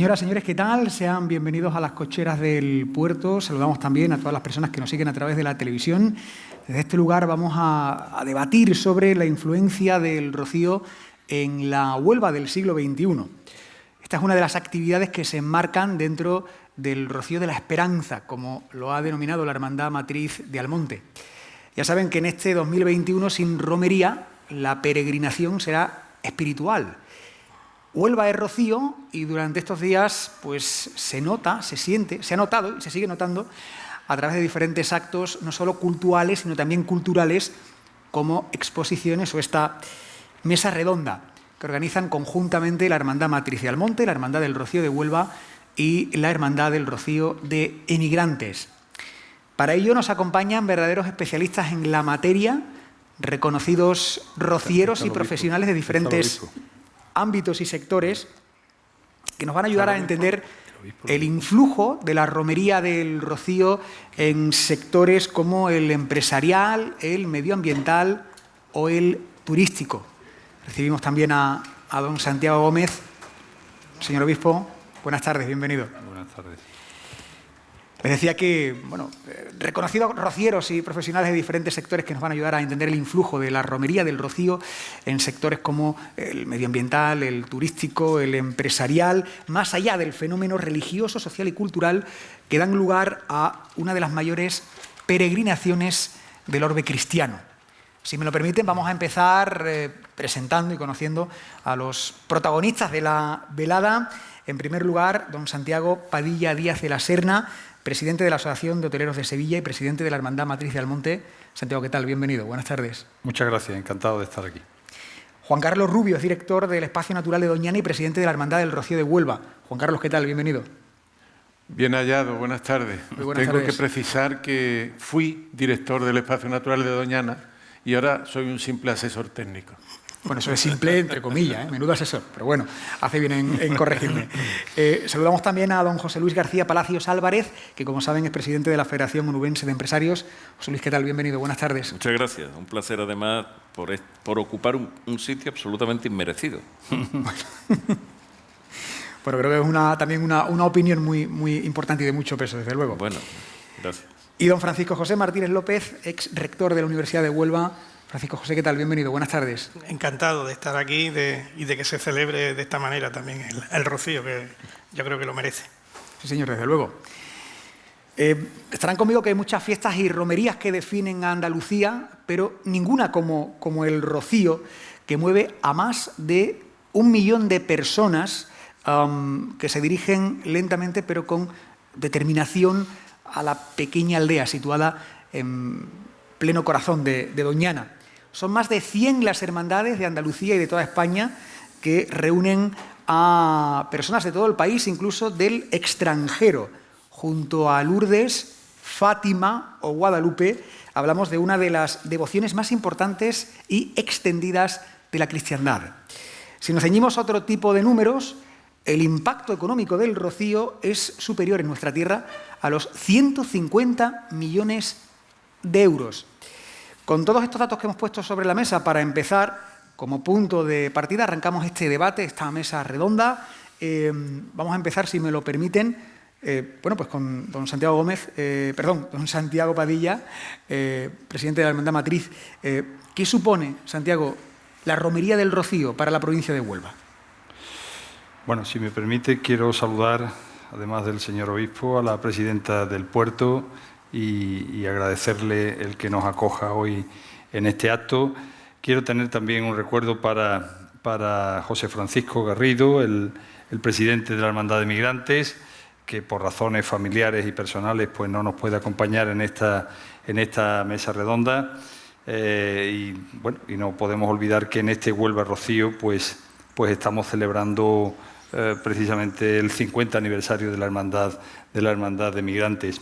Señoras, señores, ¿qué tal? Sean bienvenidos a las cocheras del puerto. Saludamos también a todas las personas que nos siguen a través de la televisión. Desde este lugar vamos a debatir sobre la influencia del rocío en la Huelva del siglo XXI. Esta es una de las actividades que se enmarcan dentro del Rocío de la Esperanza, como lo ha denominado la Hermandad Matriz de Almonte. Ya saben que en este 2021, sin romería, la peregrinación será espiritual. Huelva es rocío y durante estos días pues, se nota, se siente, se ha notado y se sigue notando a través de diferentes actos, no solo cultuales, sino también culturales, como exposiciones o esta mesa redonda que organizan conjuntamente la Hermandad Matriz de Almonte, la Hermandad del Rocío de Huelva y la Hermandad del Rocío de Emigrantes. Para ello nos acompañan verdaderos especialistas en la materia, reconocidos rocieros y profesionales de diferentes ámbitos y sectores que nos van a ayudar a entender el influjo de la romería del rocío en sectores como el empresarial, el medioambiental o el turístico. Recibimos también a don Santiago Gómez. Señor obispo, buenas tardes, bienvenido. Buenas tardes. Les decía que, reconocidos rocieros y profesionales de diferentes sectores que nos van a ayudar a entender el influjo de la romería del rocío en sectores como el medioambiental, el turístico, el empresarial, más allá del fenómeno religioso, social y cultural que dan lugar a una de las mayores peregrinaciones del orbe cristiano. Si me lo permiten, vamos a empezar presentando y conociendo a los protagonistas de la velada. En primer lugar, don Santiago Padilla Díaz de la Serna, presidente de la Asociación de Hoteleros de Sevilla y presidente de la Hermandad Matriz de Almonte. Santiago, ¿qué tal? Bienvenido. Buenas tardes. Muchas gracias. Encantado de estar aquí. Juan Carlos Rubio es director del Espacio Natural de Doñana y presidente de la Hermandad del Rocío de Huelva. Juan Carlos, ¿qué tal? Bienvenido. Bien hallado. Buenas tardes. Muy buenas Tengo tardes. que precisar que fui director del Espacio Natural de Doñana y ahora soy un simple asesor técnico. Bueno, eso es simple, entre comillas, menudo asesor, pero bueno, hace bien en corregirme. Saludamos también a don José Luis García Palacios Álvarez, que como saben es presidente de la Federación Onubense de Empresarios. José Luis, ¿qué tal? Bienvenido, buenas tardes. Muchas gracias, un placer además por ocupar un sitio absolutamente inmerecido. Bueno, creo que es también una opinión muy importante y de mucho peso, desde luego. Bueno, gracias. Y don Francisco José Martínez López, ex rector de la Universidad de Huelva. Francisco José, ¿qué tal? Bienvenido, buenas tardes. Encantado de estar aquí y de que se celebre de esta manera también el rocío, que yo creo que lo merece. Sí, señor, desde luego. Estarán conmigo que hay muchas fiestas y romerías que definen a Andalucía, pero ninguna como el rocío, que mueve a más de 1 millón de personas que se dirigen lentamente, pero con determinación, a la pequeña aldea situada en pleno corazón de Doñana. Son más de 100 las hermandades de Andalucía y de toda España que reúnen a personas de todo el país, incluso del extranjero. Junto a Lourdes, Fátima o Guadalupe, hablamos de una de las devociones más importantes y extendidas de la cristiandad. Si nos ceñimos a otro tipo de números, el impacto económico del rocío es superior en nuestra tierra a los 150 millones de euros. Con todos estos datos que hemos puesto sobre la mesa, para empezar, como punto de partida, arrancamos este debate, esta mesa redonda. Vamos a empezar, si me lo permiten, pues con don Santiago Gómez, don Santiago Padilla, presidente de la Hermandad Matriz. ¿Qué supone, Santiago, la romería del rocío para la provincia de Huelva? Bueno, si me permite, quiero saludar, además del señor obispo, a la presidenta del puerto y agradecerle el que nos acoja hoy en este acto. Quiero tener también un recuerdo para José Francisco Garrido, el presidente de la Hermandad de Migrantes, que por razones familiares y personales pues no nos puede acompañar en esta mesa redonda. Y no podemos olvidar que en este Huelva Rocío pues estamos celebrando precisamente el 50 aniversario de la Hermandad de Migrantes.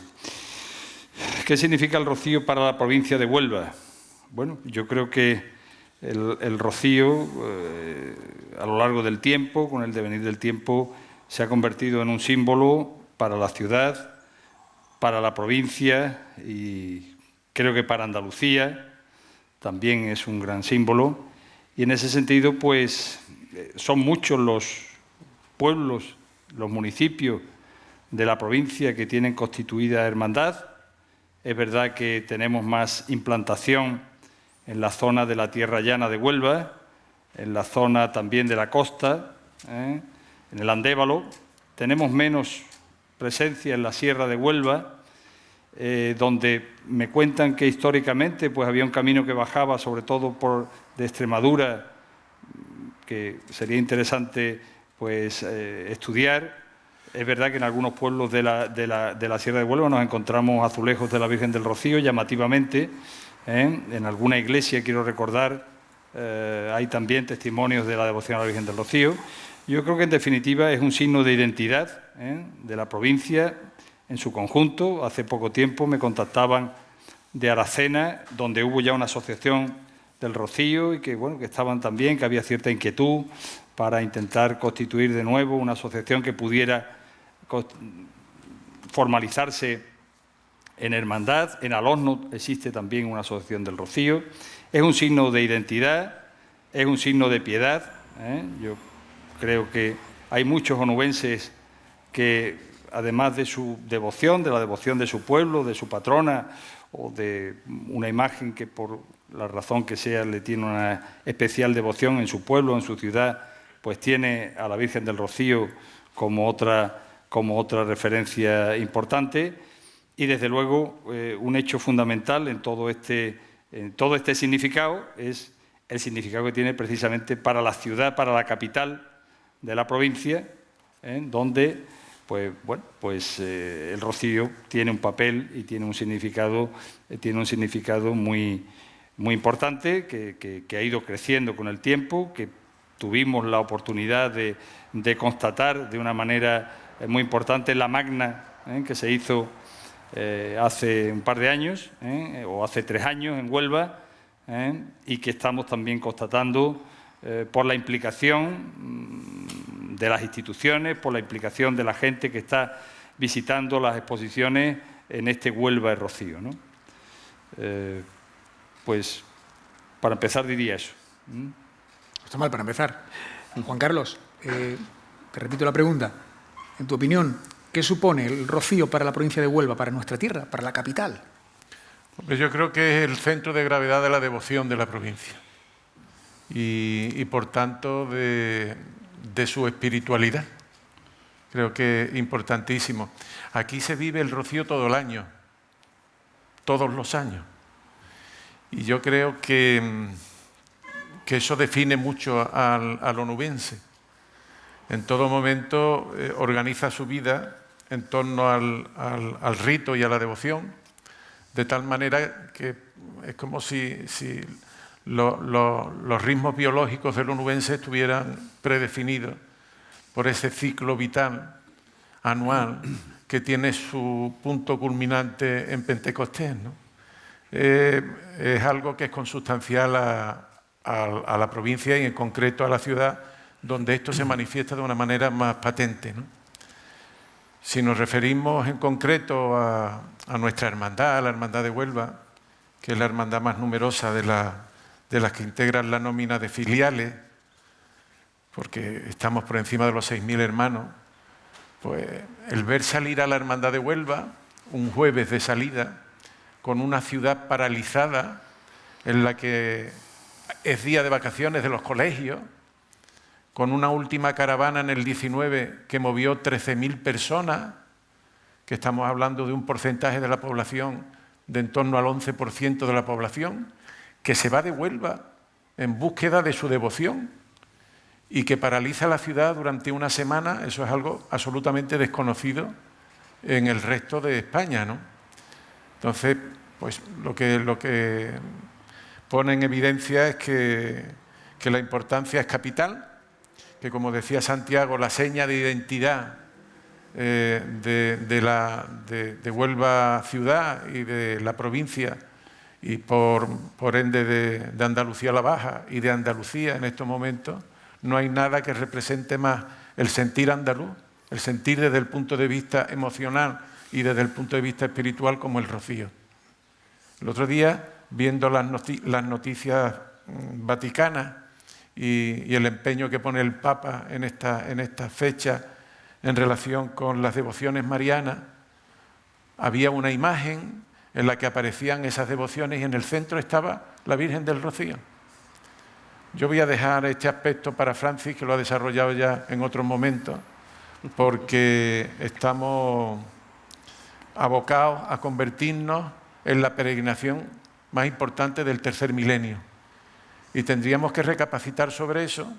¿Qué significa el rocío para la provincia de Huelva? Bueno, yo creo que el rocío, a lo largo del tiempo, con el devenir del tiempo, se ha convertido en un símbolo para la ciudad, para la provincia y creo que para Andalucía también es un gran símbolo. Y en ese sentido, pues, son muchos los pueblos los municipios de la provincia que tienen constituida hermandad. Es verdad que tenemos más implantación en la zona de la Tierra Llana de Huelva, en la zona también de la costa, en el Andévalo. Tenemos menos presencia en la Sierra de Huelva, donde me cuentan que históricamente pues, había un camino que bajaba, sobre todo de Extremadura, que sería interesante pues, estudiar. Es verdad que en algunos pueblos de la Sierra de Huelva nos encontramos azulejos de la Virgen del Rocío, llamativamente. En alguna iglesia, quiero recordar, hay también testimonios de la devoción a la Virgen del Rocío. Yo creo que, en definitiva, es un signo de identidad de la provincia en su conjunto. Hace poco tiempo me contactaban de Aracena, donde hubo ya una asociación del Rocío y que, bueno, que estaban también, que había cierta inquietud para intentar constituir de nuevo una asociación que pudiera formalizarse en hermandad. En Alosno existe también una asociación del Rocío. Es un signo de identidad, es un signo de piedad. Yo creo que hay muchos onubenses que, además de su devoción, de la devoción de su pueblo, de su patrona, o de una imagen que por la razón que sea le tiene una especial devoción en su pueblo, en su ciudad, pues tiene a la Virgen del Rocío como otra referencia importante. Y, desde luego, un hecho fundamental en todo este significado es el significado que tiene precisamente para la ciudad, para la capital de la provincia, donde el Rocío tiene un papel y tiene un significado muy, muy importante, que ha ido creciendo con el tiempo, que tuvimos la oportunidad de constatar de una manera muy importante en la Magna, que se hizo hace un par de años, o hace 3 años en Huelva, y que estamos también constatando por la implicación de las instituciones, por la implicación de la gente que está visitando las exposiciones en este Huelva de Rocío, ¿no? Pues para empezar diría eso. No está mal para empezar. Juan Carlos, te repito la pregunta. En tu opinión, ¿qué supone el Rocío para la provincia de Huelva, para nuestra tierra, para la capital? Pues yo creo que es el centro de gravedad de la devoción de la provincia y por tanto, de su espiritualidad. Creo que es importantísimo. Aquí se vive el Rocío todo el año, todos los años. Y yo creo que eso define mucho al onubense. En todo momento organiza su vida en torno al rito y a la devoción, de tal manera que es como si los ritmos biológicos del onubense estuvieran predefinidos por ese ciclo vital anual que tiene su punto culminante en Pentecostés, ¿no? Es algo que es consustancial a la provincia y en concreto a la ciudad, donde esto se manifiesta de una manera más patente, ¿no? Si nos referimos en concreto a nuestra hermandad, a la Hermandad de Huelva, que es la hermandad más numerosa de las que integran la nómina de filiales, porque estamos por encima de los 6.000 hermanos, pues el ver salir a la Hermandad de Huelva, un jueves de salida, con una ciudad paralizada, en la que es día de vacaciones de los colegios, con una última caravana en el 19 que movió 13.000 personas, que estamos hablando de un porcentaje de la población de en torno al 11% de la población, que se va de Huelva en búsqueda de su devoción y que paraliza la ciudad durante una semana. Eso es algo absolutamente desconocido en el resto de España, ¿no? Entonces, pues lo que pone en evidencia es que la importancia es capital, que, como decía Santiago, la seña de identidad de Huelva ciudad y de la provincia y por ende de Andalucía la Baja y de Andalucía en estos momentos, no hay nada que represente más el sentir andaluz, el sentir desde el punto de vista emocional y desde el punto de vista espiritual como el Rocío. El otro día, viendo las noticias vaticanas y el empeño que pone el Papa en esta fecha en relación con las devociones marianas, había una imagen en la que aparecían esas devociones y en el centro estaba la Virgen del Rocío. Yo voy a dejar este aspecto para Francis, que lo ha desarrollado ya en otro momento, porque estamos abocados a convertirnos en la peregrinación más importante del tercer milenio. Y tendríamos que recapacitar sobre eso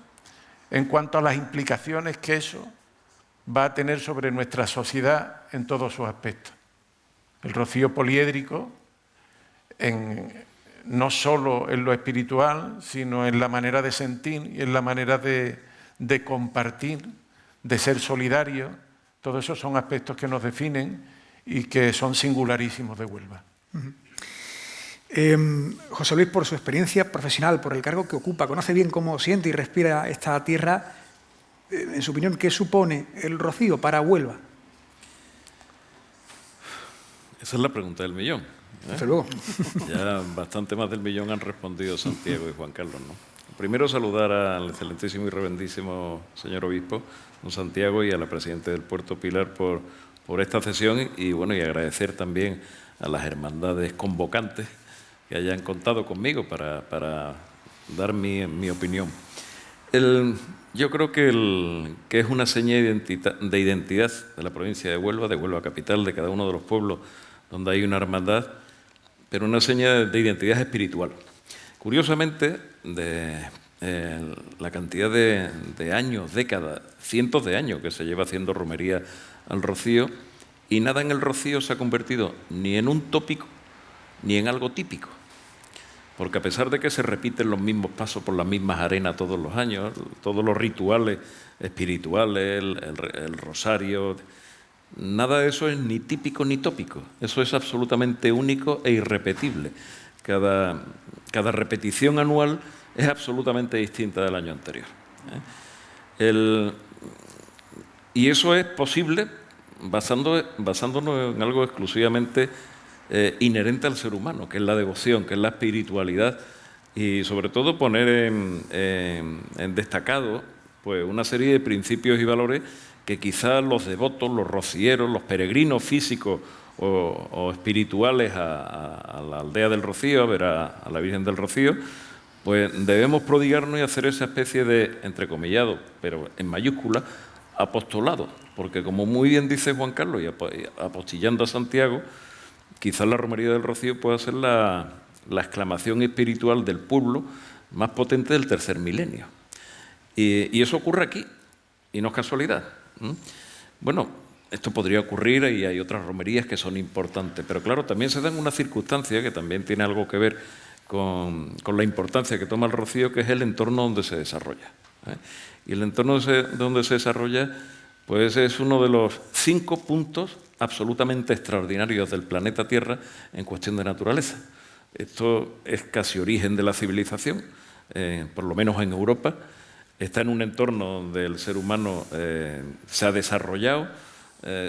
en cuanto a las implicaciones que eso va a tener sobre nuestra sociedad en todos sus aspectos. El rocío poliédrico, no solo en lo espiritual, sino en la manera de sentir y en la manera de compartir, de ser solidario. Todos esos son aspectos que nos definen y que son singularísimos de Huelva. José Luis, por su experiencia profesional, por el cargo que ocupa, conoce bien cómo siente y respira esta tierra. En su opinión, ¿qué supone el rocío para Huelva? Esa es la pregunta del millón. Desde luego. Ya bastante más del millón han respondido Santiago y Juan Carlos, ¿no? Primero saludar al excelentísimo y reverendísimo señor obispo, don Santiago, y a la presidenta del Puerto Pilar por esta sesión y agradecer también a las hermandades convocantes que hayan contado conmigo para dar mi opinión. Yo creo que es una seña de identidad de la provincia de Huelva capital, de cada uno de los pueblos donde hay una hermandad, pero una seña de identidad espiritual. Curiosamente, la cantidad de años, décadas, cientos de años que se lleva haciendo romería al rocío, y nada en el rocío se ha convertido ni en un tópico ni en algo típico. Porque a pesar de que se repiten los mismos pasos por las mismas arenas todos los años, todos los rituales espirituales, el rosario, nada de eso es ni típico ni tópico. Eso es absolutamente único e irrepetible. Cada repetición anual es absolutamente distinta del año anterior. Y eso es posible basándonos en algo exclusivamente inherente al ser humano, que es la devoción, que es la espiritualidad, y sobre todo poner en destacado pues una serie de principios y valores que quizás los devotos, los rocieros, los peregrinos físicos o espirituales a la aldea del Rocío, a ver a la Virgen del Rocío, pues debemos prodigarnos y hacer esa especie de, entrecomillado, pero en mayúscula, apostolado, porque como muy bien dice Juan Carlos, y apostillando a Santiago, quizás la romería del Rocío pueda ser la exclamación espiritual del pueblo más potente del tercer milenio. Y eso ocurre aquí, y no es casualidad. Bueno, esto podría ocurrir y hay otras romerías que son importantes, pero claro, también se dan una circunstancia que también tiene algo que ver con la importancia que toma el Rocío, que es el entorno donde se desarrolla. Y el entorno donde se desarrolla pues es uno de los 5 puntos absolutamente extraordinarios del planeta Tierra en cuestión de naturaleza. Esto es casi origen de la civilización, por lo menos en Europa. Está en un entorno donde el ser humano se ha desarrollado,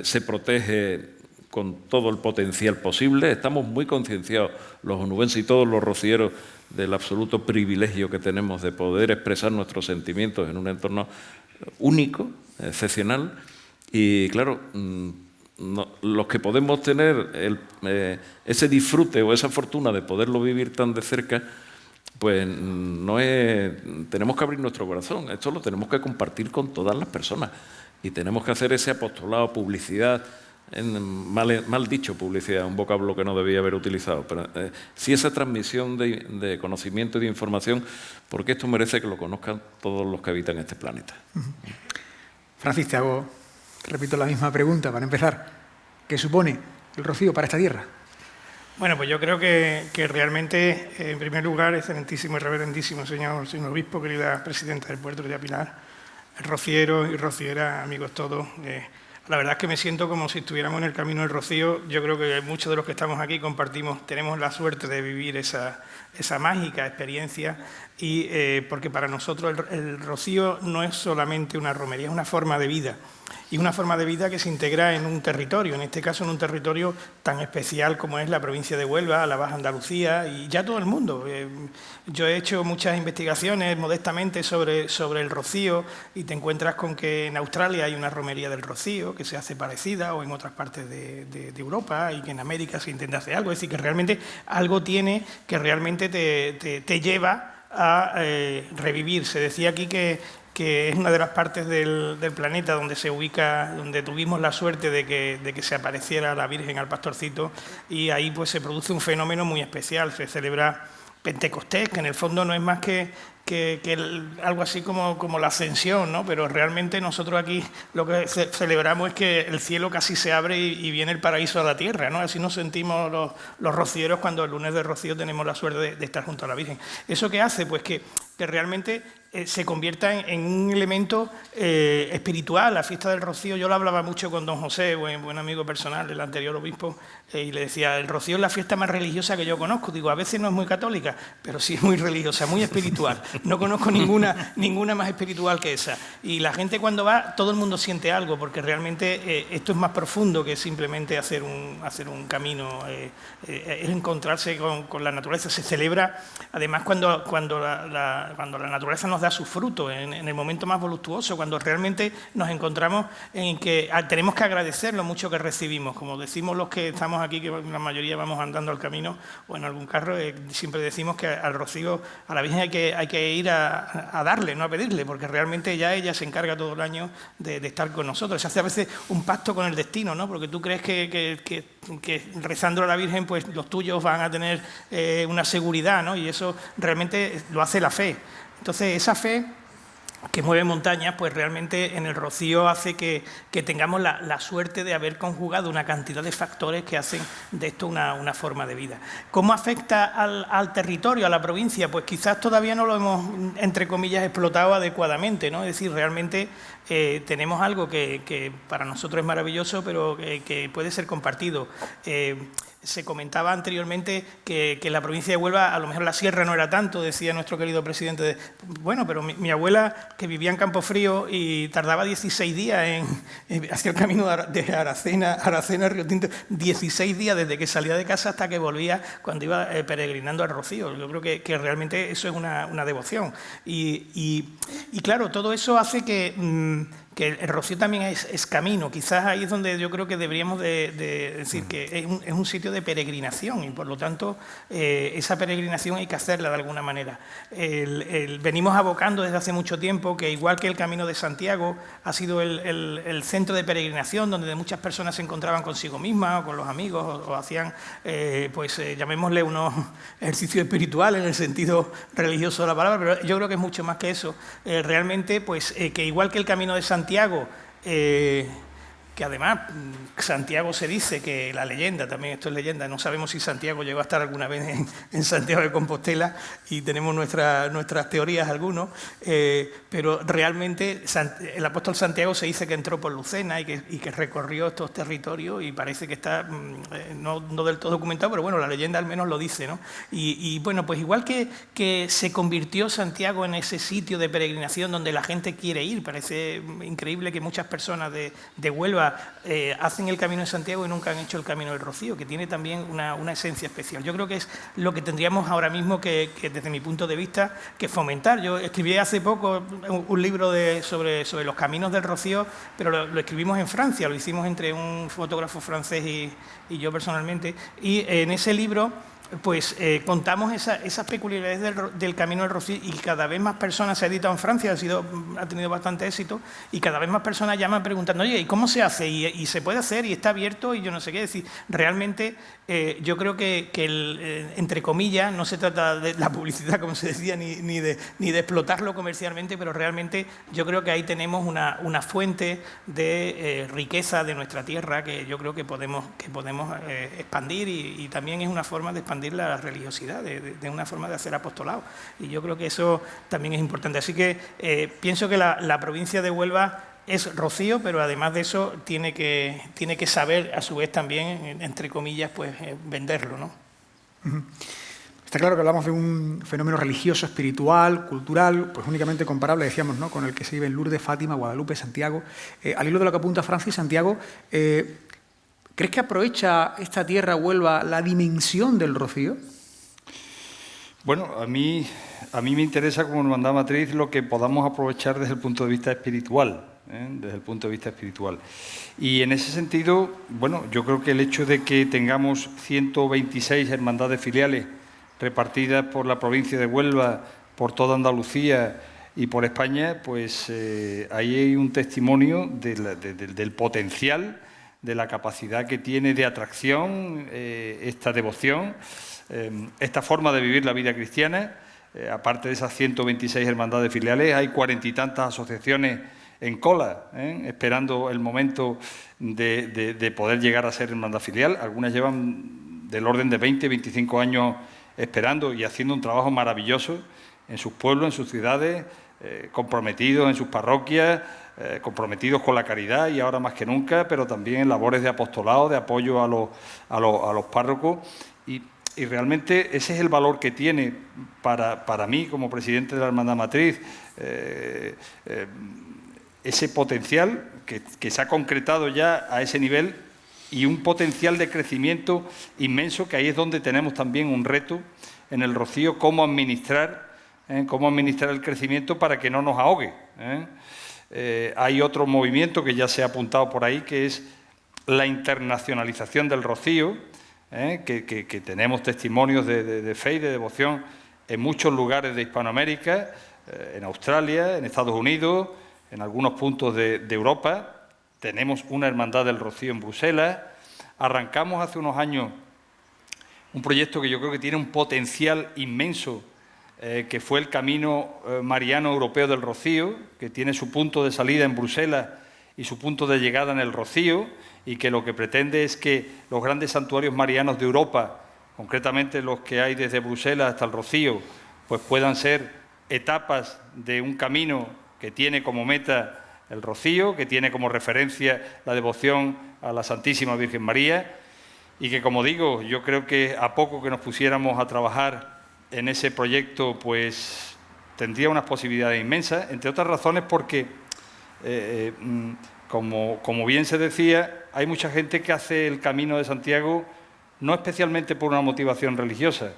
se protege con todo el potencial posible. Estamos muy concienciados, los onubenses y todos los rocieros, del absoluto privilegio que tenemos de poder expresar nuestros sentimientos en un entorno único, excepcional. Y claro, los que podemos tener ese disfrute o esa fortuna de poderlo vivir tan de cerca, pues tenemos que abrir nuestro corazón. Esto lo tenemos que compartir con todas las personas y tenemos que hacer ese apostolado, publicidad, mal dicho publicidad, un vocablo que no debía haber utilizado, pero sí esa transmisión de conocimiento y de información, porque esto merece que lo conozcan todos los que habitan este planeta. Francis, repito la misma pregunta para empezar. ¿Qué supone el rocío para esta tierra? Bueno, pues yo creo que realmente, en primer lugar, excelentísimo y reverendísimo señor obispo, querida presidenta del Puerto de Pilar, rocieros y rocieras, amigos todos, la verdad es que me siento como si estuviéramos en el camino del Rocío. Yo creo que muchos de los que estamos aquí tenemos la suerte de vivir esa mágica experiencia, y porque para nosotros el Rocío no es solamente una romería, es una forma de vida. y una forma de vida que se integra en un territorio, en este caso en un territorio tan especial como es la provincia de Huelva, la Baja Andalucía y ya todo el mundo. Yo he hecho muchas investigaciones modestamente sobre el rocío y te encuentras con que en Australia hay una romería del rocío que se hace parecida, o en otras partes de Europa, y que en América se intenta hacer algo. Es decir, que realmente algo tiene que realmente te lleva a revivir. Se decía aquí que es una de las partes del planeta donde se ubica, donde tuvimos la suerte de que se apareciera la Virgen al Pastorcito, y ahí pues se produce un fenómeno muy especial. Se celebra Pentecostés, que en el fondo no es más que algo así como la ascensión, ¿no? Pero realmente nosotros aquí lo que celebramos es que el cielo casi se abre y viene el paraíso a la tierra, ¿no? Así nos sentimos los rocieros cuando el lunes de rocío tenemos la suerte de estar junto a la Virgen. ¿Eso qué hace? Pues que realmente se convierta en un elemento espiritual. La fiesta del rocío, yo lo hablaba mucho con don José, buen amigo personal, el anterior obispo, y le decía, el rocío es la fiesta más religiosa que yo conozco. Digo, a veces no es muy católica, pero sí es muy religiosa, muy espiritual. No conozco ninguna más espiritual que esa. Y la gente cuando va, todo el mundo siente algo, porque realmente esto es más profundo que simplemente hacer un camino, es encontrarse con la naturaleza. Se celebra, además, cuando la naturaleza nos da su fruto, en el momento más voluptuoso, cuando realmente nos encontramos en que tenemos que agradecer lo mucho que recibimos. Como decimos los que estamos aquí, que la mayoría vamos andando al camino o en algún carro, siempre decimos que al rocío, a la Virgen hay que ir a darle, no a pedirle, porque realmente ya ella se encarga todo el año de estar con nosotros. Se hace a veces un pacto con el destino, ¿no? Porque tú crees que rezando a la Virgen, pues los tuyos van a tener una seguridad, ¿no? Y eso realmente lo hace la fe. Entonces, esa fe que mueve montañas, pues realmente en el rocío hace que tengamos la suerte de haber conjugado una cantidad de factores que hacen de esto una forma de vida. ¿Cómo afecta al territorio, a la provincia? Pues quizás todavía no lo hemos, entre comillas, explotado adecuadamente, ¿no? Es decir, realmente tenemos algo que para nosotros es maravilloso, pero que puede ser compartido. Se comentaba anteriormente que la provincia de Huelva, a lo mejor la sierra no era tanto, decía nuestro querido presidente. Bueno, pero mi abuela, que vivía en Campofrío y tardaba 16 días hacia el camino de Aracena a Río Tinto, 16 días desde que salía de casa hasta que volvía cuando iba peregrinando al Rocío. Yo creo que realmente eso es una devoción. Y claro, todo eso hace que el rocío también es camino. Quizás ahí es donde yo creo que deberíamos de decir que es un sitio de peregrinación, y por lo tanto esa peregrinación hay que hacerla de alguna manera. Venimos abocando desde hace mucho tiempo que, igual que el Camino de Santiago ha sido el centro de peregrinación donde muchas personas se encontraban consigo mismas o con los amigos o hacían, llamémosle unos ejercicios espirituales en el sentido religioso de la palabra, pero yo creo que es mucho más que eso. Realmente, pues que igual que el Camino de Santiago, que además Santiago se dice que la leyenda, también esto es leyenda, no sabemos si Santiago llegó a estar alguna vez en Santiago de Compostela y tenemos nuestras teorías algunos, pero realmente el apóstol Santiago se dice que entró por Lucena y que recorrió estos territorios, y parece que está no del todo documentado, pero bueno, la leyenda al menos lo dice, ¿no? Y bueno, pues igual que se convirtió Santiago en ese sitio de peregrinación donde la gente quiere ir. Parece increíble que muchas personas de Huelva hacen el Camino de Santiago y nunca han hecho el Camino del Rocío, que tiene también una esencia especial. Yo creo que es lo que tendríamos ahora mismo que desde mi punto de vista, que fomentar. Yo escribí hace poco un libro sobre los caminos del Rocío, pero lo escribimos en Francia, lo hicimos entre un fotógrafo francés y yo personalmente, y en ese libro pues contamos esas peculiaridades del Camino del Rocío, y cada vez más personas, se ha editado en Francia, ha tenido bastante éxito, y cada vez más personas llaman preguntando, oye, ¿y cómo se hace? ¿Y se puede hacer? ¿Y está abierto? Y yo no sé qué decir. Realmente yo creo que entre comillas, no se trata de la publicidad, como se decía, ni de explotarlo comercialmente, pero realmente yo creo que ahí tenemos una fuente de riqueza de nuestra tierra que yo creo que podemos expandir, y también es una forma de expandir la religiosidad, de una forma de hacer apostolado, y yo creo que eso también es importante. Así que pienso que la provincia de Huelva es rocío, pero además de eso tiene que saber a su vez también, entre comillas, pues venderlo, ¿no? Está claro que hablamos de un fenómeno religioso, espiritual, cultural, pues únicamente comparable, decíamos, ¿no?, con el que se vive en Lourdes, Fátima, Guadalupe, Santiago. Al hilo de lo que apunta Francis, Santiago, ¿crees que aprovecha esta tierra, Huelva, la dimensión del rocío? Bueno, a mí me interesa como hermandad matriz lo que podamos aprovechar desde el punto de vista espiritual, desde el punto de vista espiritual. Y en ese sentido, bueno, yo creo que el hecho de que tengamos 126 hermandades filiales repartidas por la provincia de Huelva, por toda Andalucía y por España, pues ahí hay un testimonio del potencial, de la capacidad que tiene de atracción esta devoción, esta forma de vivir la vida cristiana. Aparte de esas 126 hermandades filiales, hay 40 y tantas asociaciones en cola, esperando el momento de poder llegar a ser hermandad filial. Algunas llevan del orden de 20, 25 años esperando y haciendo un trabajo maravilloso en sus pueblos, en sus ciudades, comprometidos en sus parroquias, comprometidos con la caridad y ahora más que nunca, pero también en labores de apostolado, de apoyo a los párrocos. Y realmente ese es el valor que tiene para mí como presidente de la Hermandad Matriz, ese potencial que se ha concretado ya a ese nivel y un potencial de crecimiento inmenso, que ahí es donde tenemos también un reto en el Rocío, cómo administrar el crecimiento para que no nos ahogue. Hay otro movimiento que ya se ha apuntado por ahí, que es la internacionalización del Rocío, que tenemos testimonios de fe y de devoción en muchos lugares de Hispanoamérica, en Australia, en Estados Unidos, en algunos puntos de Europa. Tenemos una hermandad del Rocío en Bruselas. Arrancamos hace unos años un proyecto que yo creo que tiene un potencial inmenso, que fue el Camino Mariano Europeo del Rocío, que tiene su punto de salida en Bruselas y su punto de llegada en el Rocío, y que lo que pretende es que los grandes santuarios marianos de Europa, concretamente los que hay desde Bruselas hasta el Rocío, pues puedan ser etapas de un camino que tiene como meta el Rocío, que tiene como referencia la devoción a la Santísima Virgen María, y que, como digo, yo creo que a poco que nos pusiéramos a trabajar en ese proyecto, pues tendría unas posibilidades inmensas, entre otras razones porque, como bien se decía, hay mucha gente que hace el Camino de Santiago no especialmente por una motivación religiosa,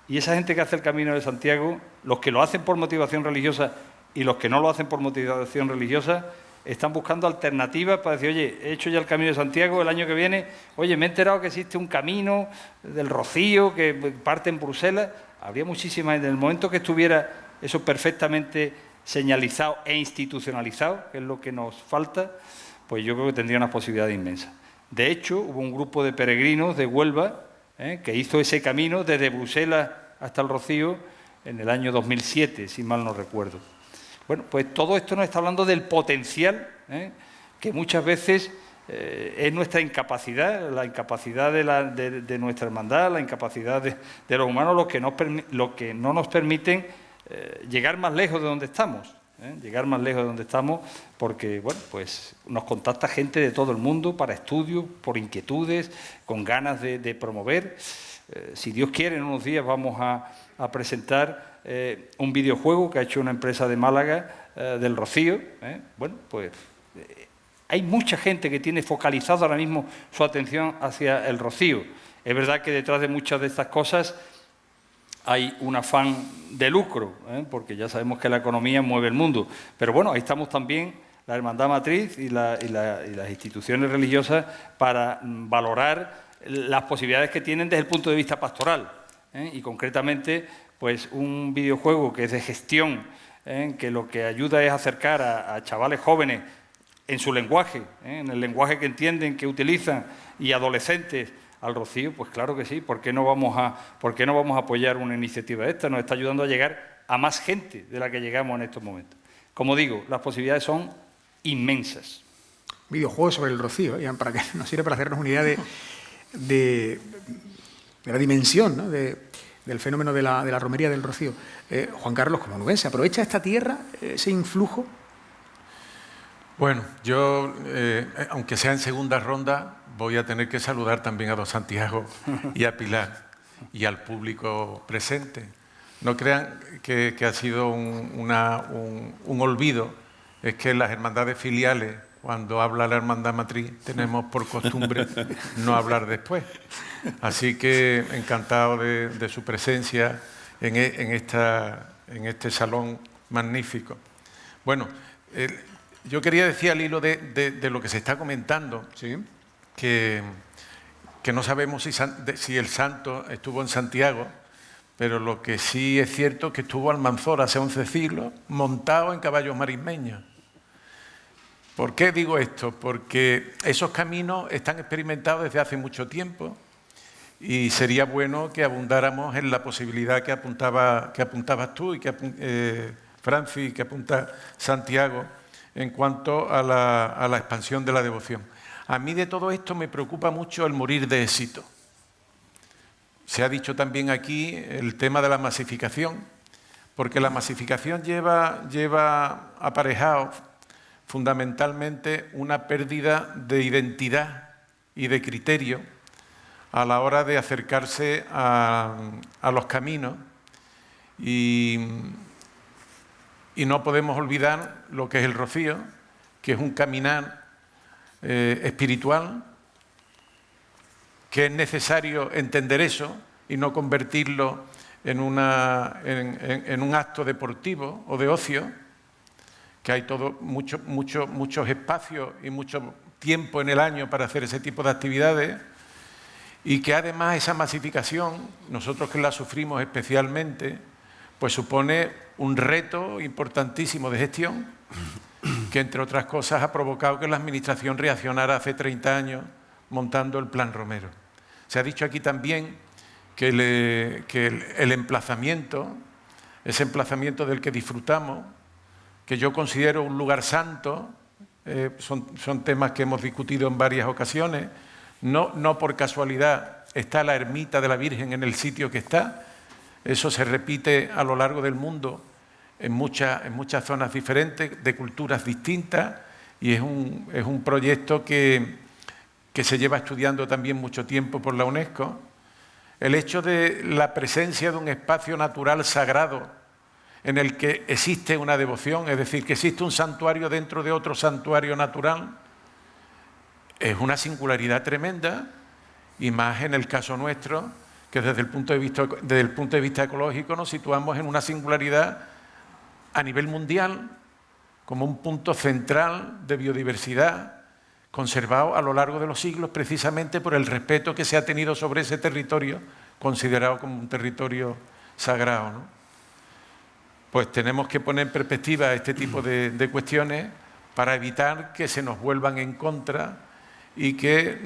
y esa gente que hace el Camino de Santiago, los que lo hacen por motivación religiosa y los que no lo hacen por motivación religiosa, están buscando alternativas para decir, oye, he hecho ya el Camino de Santiago, el año que viene, oye, me he enterado que existe un camino del Rocío que parte en Bruselas. Habría muchísimas, en el momento que estuviera eso perfectamente señalizado e institucionalizado, que es lo que nos falta, pues yo creo que tendría unas posibilidades inmensas. De hecho, hubo un grupo de peregrinos de Huelva que hizo ese camino desde Bruselas hasta el Rocío en el año 2007, si mal no recuerdo. Bueno, pues todo esto nos está hablando del potencial, que muchas veces es nuestra incapacidad, la incapacidad de nuestra hermandad, la incapacidad de los humanos, lo que no nos permiten llegar más lejos de donde estamos. Llegar más lejos de donde estamos, porque bueno, pues nos contacta gente de todo el mundo para estudios, por inquietudes, con ganas de promover. Si Dios quiere, en unos días vamos a presentar un videojuego que ha hecho una empresa de Málaga, del Rocío. Bueno, pues hay mucha gente que tiene focalizado ahora mismo su atención hacia el Rocío. Es verdad que detrás de muchas de estas cosas hay un afán de lucro, porque ya sabemos que la economía mueve el mundo. Pero bueno, ahí estamos también la Hermandad Matriz y las instituciones religiosas para valorar las posibilidades que tienen desde el punto de vista pastoral. Y concretamente, pues un videojuego que es de gestión, que lo que ayuda es acercar a chavales jóvenes en su lenguaje, en el lenguaje que entienden, que utilizan, y adolescentes, al Rocío, pues claro que sí. ¿Por qué no vamos a apoyar una iniciativa de esta? Nos está ayudando a llegar a más gente de la que llegamos en estos momentos. Como digo, las posibilidades son inmensas. Videojuegos sobre el Rocío, para que nos sirva para hacernos una idea de la dimensión, ¿no?, del fenómeno de la romería del Rocío. Juan Carlos, como onubense, ¿aprovecha esta tierra ese influjo? Bueno, yo, aunque sea en segunda ronda, voy a tener que saludar también a don Santiago y a Pilar. y al público presente. No crean que ha sido un olvido, es que las hermandades filiales, cuando habla la hermandad matriz, tenemos por costumbre no hablar después. Así que encantado de su presencia en este salón magnífico. Bueno, yo quería decir al hilo de lo que se está comentando, ¿sí?, que no sabemos si el santo estuvo en Santiago, pero lo que sí es cierto es que estuvo Almanzora hace 11 siglos montado en caballos marismeños. ¿Por qué digo esto? Porque esos caminos están experimentados desde hace mucho tiempo y sería bueno que abundáramos en la posibilidad que apuntabas tú y que Francis, que apunta Santiago, en cuanto a la expansión de la devoción. A mí de todo esto me preocupa mucho el morir de éxito. Se ha dicho también aquí el tema de la masificación, porque la masificación lleva aparejado fundamentalmente una pérdida de identidad y de criterio a la hora de acercarse a los caminos y no podemos olvidar lo que es el rocío, que es un caminar espiritual, que es necesario entender eso y no convertirlo en un acto deportivo o de ocio, que hay muchos espacios y mucho tiempo en el año para hacer ese tipo de actividades, y que además esa masificación, nosotros que la sufrimos especialmente, pues supone un reto importantísimo de gestión, que entre otras cosas ha provocado que la Administración reaccionara hace 30 años montando el Plan Romero. Se ha dicho aquí también que el emplazamiento, ese emplazamiento del que disfrutamos, que yo considero un lugar santo, son temas que hemos discutido en varias ocasiones, no por casualidad está la ermita de la Virgen en el sitio que está, eso se repite a lo largo del mundo en muchas zonas diferentes, de culturas distintas, y es un proyecto que se lleva estudiando también mucho tiempo por la UNESCO. El hecho de la presencia de un espacio natural sagrado en el que existe una devoción, es decir, que existe un santuario dentro de otro santuario natural, es una singularidad tremenda, y más en el caso nuestro, que desde el punto de vista ecológico nos situamos en una singularidad a nivel mundial, como un punto central de biodiversidad, conservado a lo largo de los siglos precisamente por el respeto que se ha tenido sobre ese territorio, considerado como un territorio sagrado, ¿no? Pues tenemos que poner en perspectiva este tipo de cuestiones para evitar que se nos vuelvan en contra y que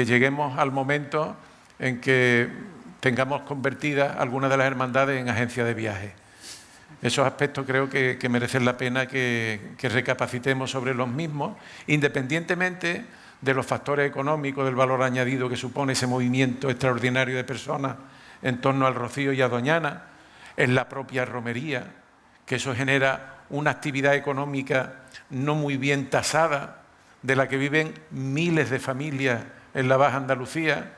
lleguemos al momento en que tengamos convertidas algunas de las hermandades en agencias de viaje. Esos aspectos creo que merecen la pena que recapacitemos sobre los mismos, independientemente de los factores económicos, del valor añadido que supone ese movimiento extraordinario de personas en torno al Rocío y a Doñana, en la propia romería, que eso genera una actividad económica no muy bien tasada, de la que viven miles de familias en la Baja Andalucía,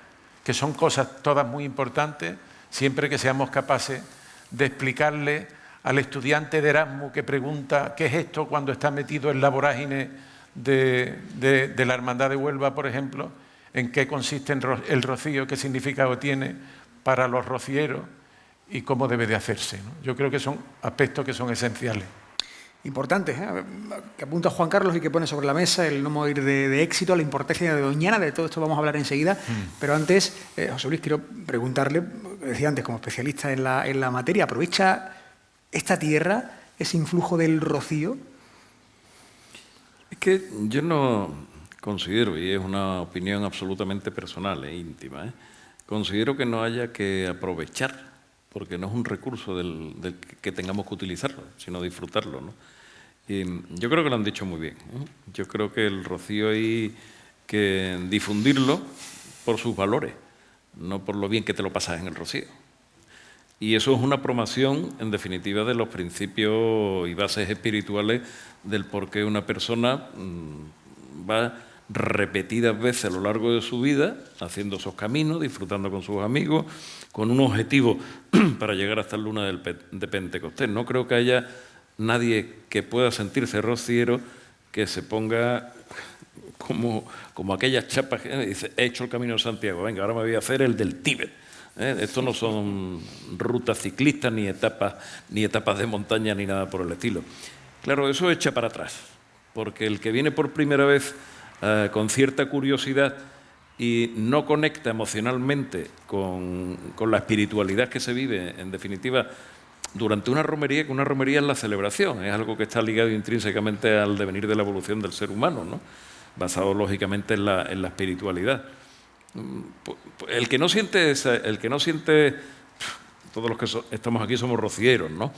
que son cosas todas muy importantes, siempre que seamos capaces de explicarle al estudiante de Erasmus que pregunta qué es esto cuando está metido en la vorágine de la Hermandad de Huelva, por ejemplo, en qué consiste el rocío, qué significado tiene para los rocieros y cómo debe de hacerse, ¿no? Yo creo que son aspectos que son esenciales. Importante, que apunta Juan Carlos y que pone sobre la mesa el no morir de éxito, la importancia de Doñana, de todo esto vamos a hablar enseguida, pero antes, José Luis, quiero preguntarle, decía antes, como especialista en la materia, ¿aprovecha esta tierra ese influjo del Rocío? Es que yo no considero, y es una opinión absolutamente personal e íntima, considero que no haya que aprovechar, porque no es un recurso del que tengamos que utilizarlo, sino disfrutarlo, ¿no? Y yo creo que lo han dicho muy bien, ¿eh? Yo creo que el Rocío hay que difundirlo por sus valores, no por lo bien que te lo pasas en el Rocío. Y eso es una promoción, en definitiva, de los principios y bases espirituales del por qué una persona va repetidas veces a lo largo de su vida, haciendo esos caminos, disfrutando con sus amigos, con un objetivo para llegar hasta la luna de Pentecostés. No creo que haya nadie que pueda sentirse rociero que se ponga como aquellas chapas que dice, he hecho el Camino de Santiago, venga, ahora me voy a hacer el del Tíbet. Esto no son rutas ciclistas, ni etapas de montaña, ni nada por el estilo. Claro, eso echa para atrás, porque el que viene por primera vez con cierta curiosidad y no conecta emocionalmente con la espiritualidad que se vive, en definitiva, durante una romería, que una romería es la celebración, es algo que está ligado intrínsecamente al devenir de la evolución del ser humano, ¿no? Basado lógicamente en la espiritualidad. El que no siente, todos los que estamos aquí somos rocieros, ¿no?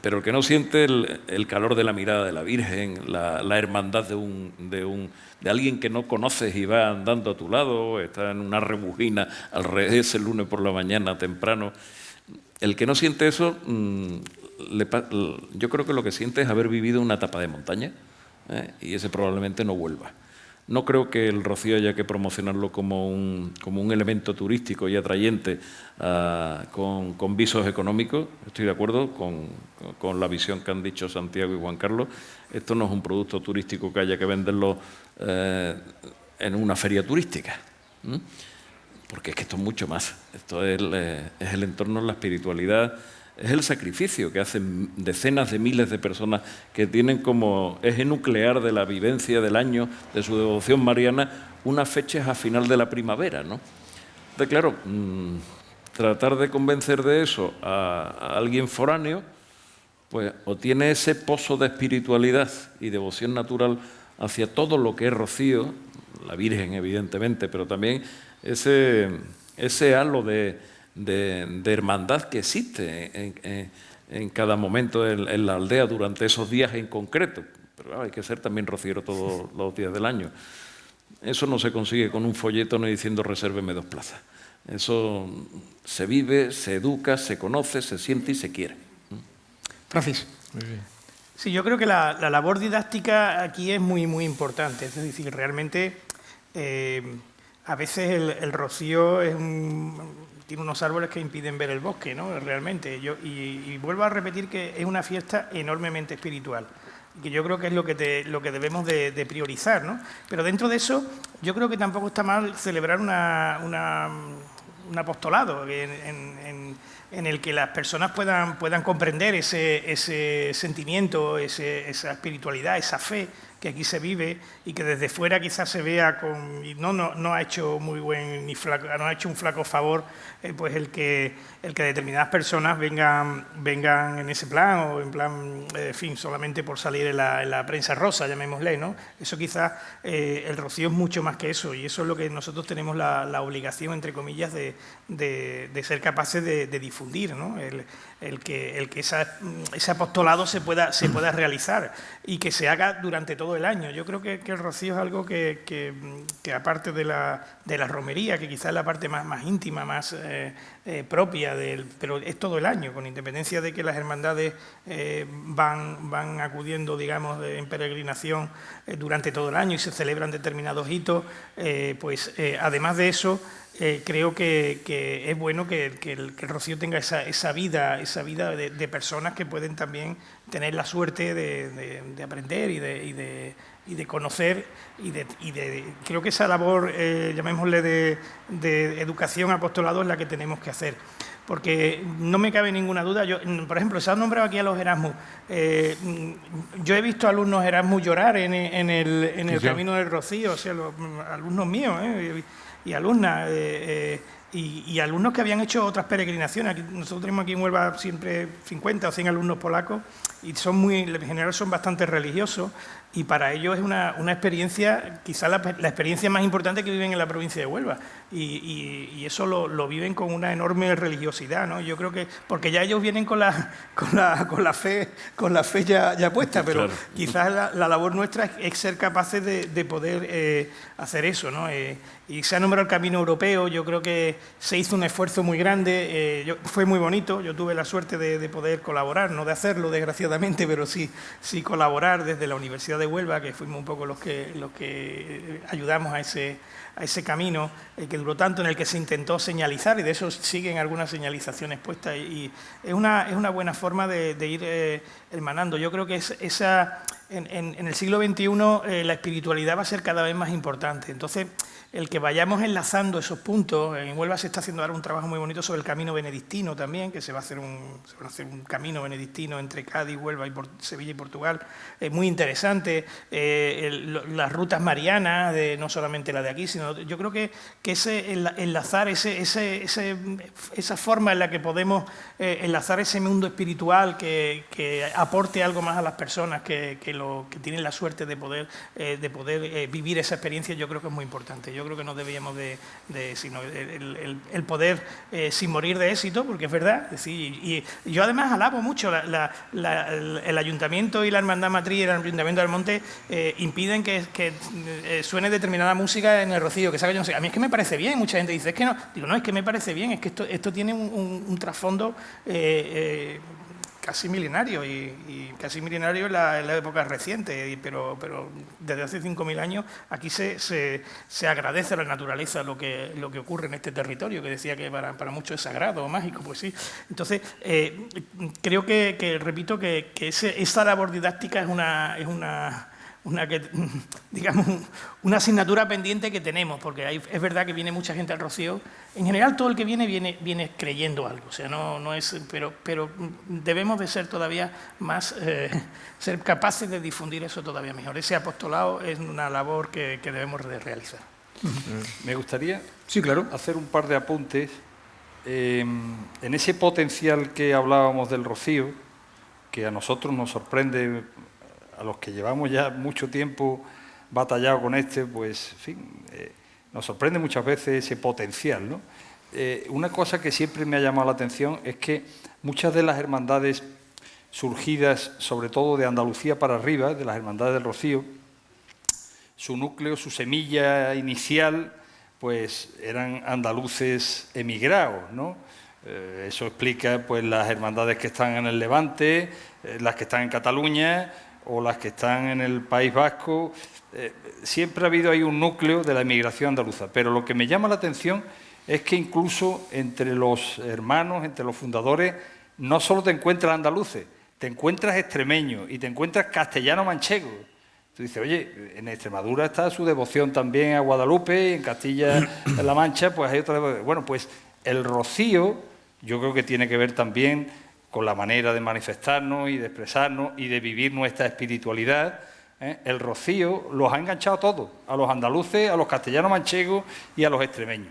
Pero el que no siente el calor de la mirada de la Virgen, la hermandad de alguien que no conoces y va andando a tu lado, está en una rebujina al revés el lunes por la mañana temprano. El que no siente eso, yo creo que lo que siente es haber vivido una etapa de montaña, y ese probablemente no vuelva. No creo que el rocío haya que promocionarlo como un elemento turístico y atrayente con visos económicos. Estoy de acuerdo con la visión que han dicho Santiago y Juan Carlos. Esto no es un producto turístico que haya que venderlo en una feria turística, porque es que esto es mucho más. Esto es el entorno, la espiritualidad, es el sacrificio que hacen decenas de miles de personas que tienen como eje nuclear de la vivencia del año, de su devoción mariana, unas fechas a final de la primavera, ¿no? Entonces, claro, tratar de convencer de eso a alguien foráneo, pues o tiene ese pozo de espiritualidad y devoción natural hacia todo lo que es Rocío, la Virgen evidentemente, pero también ese halo de hermandad que existe en cada momento en la aldea durante esos días en concreto. Pero hay que ser también rociero todos los días del año. Eso no se consigue con un folleto ni diciendo resérveme 2 plazas. Eso se vive, se educa, se conoce, se siente y se quiere. Francis. Muy bien. Sí, yo creo que la labor didáctica aquí es muy, muy importante. Es decir, realmente a veces el rocío tiene unos árboles que impiden ver el bosque, ¿no? Realmente. Y vuelvo a repetir que es una fiesta enormemente espiritual, que yo creo que es lo que debemos de priorizar, ¿no? Pero dentro de eso, yo creo que tampoco está mal celebrar un apostolado en el que las personas puedan comprender ese sentimiento, esa espiritualidad, esa fe que aquí se vive y que desde fuera quizás se vea no ha hecho muy buen no ha hecho un flaco favor pues el que determinadas personas vengan en ese plan o en plan, en fin, solamente por salir en la prensa rosa, llamémosle, ¿no? Eso quizás el rocío es mucho más que eso, y eso es lo que nosotros tenemos la obligación, entre comillas, de ser capaces de difundir, ¿no? El que ese apostolado se pueda realizar y que se haga durante todo el año. Yo creo que el rocío es algo que aparte de la romería, que quizás es la parte más íntima, más propia pero es todo el año, con independencia de que las hermandades van acudiendo, digamos, en peregrinación durante todo el año y se celebran determinados hitos, además de eso, creo que es bueno que el rocío tenga esa vida de personas que pueden también tener la suerte de aprender y de conocer creo que esa labor, llamémosle de educación, apostolado, es la que tenemos que hacer. Porque no me cabe ninguna duda, por ejemplo, se han nombrado aquí a los Erasmus. Yo he visto alumnos Erasmus llorar en el Camino del Rocío, o sea, los alumnos míos, y alumnas, y alumnos que habían hecho otras peregrinaciones. Nosotros tenemos aquí en Huelva siempre 50 o 100 alumnos polacos, y en general son bastante religiosos, y para ellos es una experiencia, quizás la experiencia más importante que viven en la provincia de Huelva, y eso lo viven con una enorme religiosidad, ¿no? Yo creo que, porque ya ellos vienen con la fe ya puesta, pero claro, quizás la labor nuestra es ser capaces de poder hacer eso, ¿no? y se ha nombrado el Camino Europeo. Yo creo que se hizo un esfuerzo muy grande, fue muy bonito, yo tuve la suerte de poder colaborar, no de hacerlo desgraciadamente, pero sí colaborar desde la Universidad de Huelva, que fuimos un poco los que ayudamos a ese camino que duró tanto, en el que se intentó señalizar, y de eso siguen algunas señalizaciones puestas, y es una buena forma de ir hermanando. Yo creo que en el siglo XXI la espiritualidad va a ser cada vez más importante. Entonces, el que vayamos enlazando esos puntos, en Huelva se está haciendo ahora un trabajo muy bonito sobre el camino benedictino también, que se va a hacer un camino benedictino entre Cádiz, Huelva, Sevilla y Portugal, muy interesante. Las rutas marianas, no solamente la de aquí, sino yo creo que enlazar esa forma en la que podemos enlazar ese mundo espiritual que aporte algo más a las personas que tienen la suerte de poder vivir esa experiencia, yo creo que es muy importante. Yo creo que no debíamos sino el poder sin morir de éxito, porque es verdad. Es decir, y yo además alabo mucho el Ayuntamiento y la Hermandad Matriz y el Ayuntamiento del Monte impiden que suene determinada música en el Rocío, que sabe yo no sé. A mí es que me parece bien, mucha gente dice, es que no. Digo, no, es que me parece bien, es que esto tiene un trasfondo casi milenario, y casi milenario en la época reciente, pero desde hace 5.000 años aquí se agradece a la naturaleza lo que ocurre en este territorio, que decía que para muchos es sagrado o mágico, pues sí. Entonces, creo que repito, que esa labor didáctica es una asignatura pendiente que tenemos, porque es verdad que viene mucha gente al Rocío. En general, todo el que viene creyendo algo, o sea, no es, pero debemos de ser todavía más, ser capaces de difundir eso todavía mejor. Ese apostolado es una labor que debemos de realizar. Me gustaría sí, claro, hacer un par de apuntes en ese potencial que hablábamos del Rocío, que a nosotros nos sorprende, a los que llevamos ya mucho tiempo batallado con pues, en fin, nos sorprende muchas veces ese potencial, ¿no? Una cosa que siempre me ha llamado la atención es que muchas de las hermandades surgidas, sobre todo de Andalucía para arriba, de las hermandades del Rocío, su núcleo, su semilla inicial, pues eran andaluces emigrados, ¿no? Eso explica pues las hermandades que están en el Levante, las que están en Cataluña, o las que están en el País Vasco. Siempre ha habido ahí un núcleo de la emigración andaluza, pero lo que me llama la atención es que incluso entre los hermanos, entre los fundadores, no solo te encuentras andaluces, te encuentras extremeños y te encuentras castellano-manchegos. Tú dices, oye, en Extremadura está su devoción también a Guadalupe, y en Castilla-La Mancha pues hay otra devoción. Bueno, pues el Rocío yo creo que tiene que ver también con la manera de manifestarnos y de expresarnos y de vivir nuestra espiritualidad. El Rocío los ha enganchado a todos, a los andaluces, a los castellanos manchegos y a los extremeños.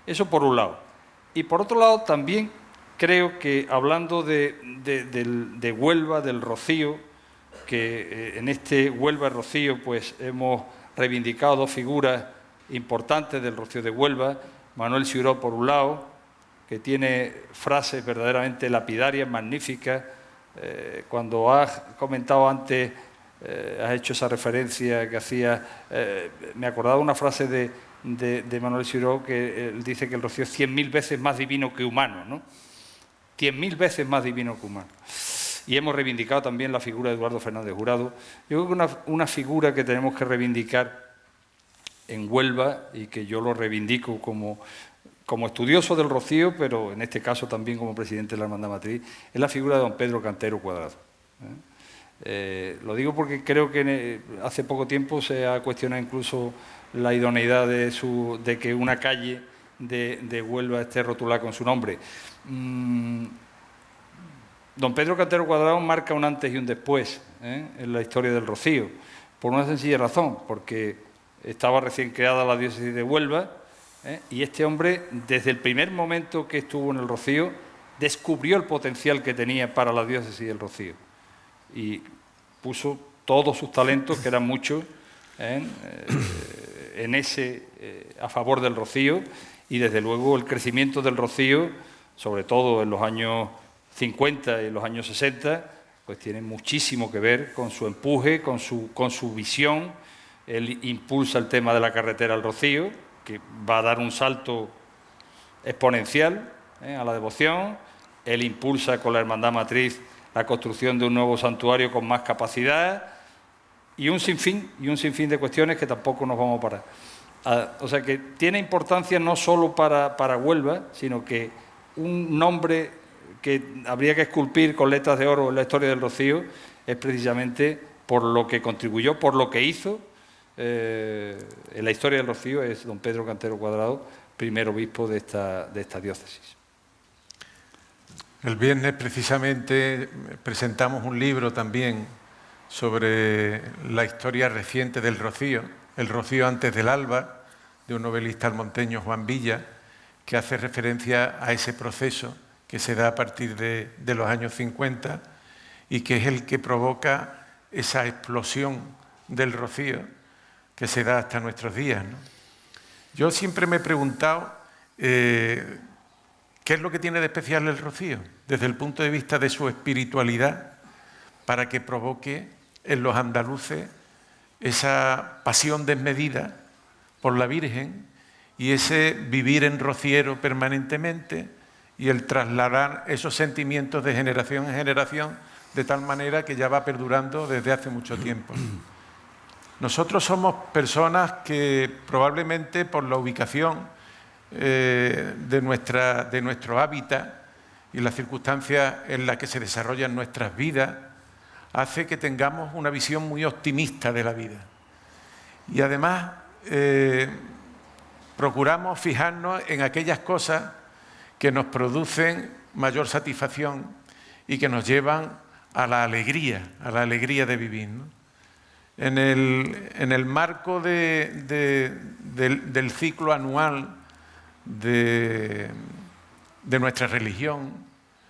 Eso por un lado. Y por otro lado también creo que hablando de Huelva, del Rocío, que en este Huelva-Rocío pues hemos reivindicado dos figuras importantes del Rocío de Huelva, Manuel Ciuró por un lado, que tiene frases verdaderamente lapidarias, magníficas. Cuando has comentado antes, has hecho esa referencia que hacía, me acordaba una frase de Manuel Ciuró, que él dice que el Rocío es 100.000 veces más divino que humano, ¿no? 100.000 veces más divino que humano. Y hemos reivindicado también la figura de Eduardo Fernández Jurado. Yo creo que una figura que tenemos que reivindicar en Huelva, y que yo lo reivindico como estudioso del Rocío, pero en este caso también como presidente de la Hermandad Matriz, es la figura de don Pedro Cantero Cuadrado. Lo digo porque creo que hace poco tiempo se ha cuestionado incluso la idoneidad de que una calle de Huelva esté rotulada con su nombre. Don Pedro Cantero Cuadrado marca un antes y un después en la historia del Rocío, por una sencilla razón, porque estaba recién creada la diócesis de Huelva, y este hombre, desde el primer momento que estuvo en el Rocío, descubrió el potencial que tenía para la diócesis del Rocío y puso todos sus talentos, que eran muchos, a favor del Rocío, y desde luego el crecimiento del Rocío, sobre todo en los años 50 y en los años 60, pues tiene muchísimo que ver con su empuje, con su visión. Él impulsa el tema de la carretera al Rocío, que va a dar un salto exponencial a la devoción. Él impulsa con la Hermandad Matriz la construcción de un nuevo santuario con más capacidad y un sinfín de cuestiones que tampoco nos vamos a parar. O sea que tiene importancia no solo para Huelva, sino que un nombre que habría que esculpir con letras de oro en la historia del Rocío es precisamente por lo que contribuyó, por lo que hizo en la historia del Rocío, es don Pedro Cantero Cuadrado, primer obispo de esta diócesis. El viernes precisamente presentamos un libro también sobre la historia reciente del Rocío, El Rocío antes del alba, de un novelista almonteño, Juan Villa, que hace referencia a ese proceso que se da a partir de los años 50 y que es el que provoca esa explosión del Rocío que se da hasta nuestros días, ¿no? Yo siempre me he preguntado ¿qué es lo que tiene de especial el Rocío desde el punto de vista de su espiritualidad para que provoque en los andaluces esa pasión desmedida por la Virgen y ese vivir en rociero permanentemente y el trasladar esos sentimientos de generación en generación de tal manera que ya va perdurando desde hace mucho tiempo? Nosotros somos personas que probablemente por la ubicación de nuestro hábitat y las circunstancias en las que se desarrollan nuestras vidas hace que tengamos una visión muy optimista de la vida. Y además procuramos fijarnos en aquellas cosas que nos producen mayor satisfacción y que nos llevan a la alegría de vivir, ¿no? En el marco del ciclo anual de nuestra religión,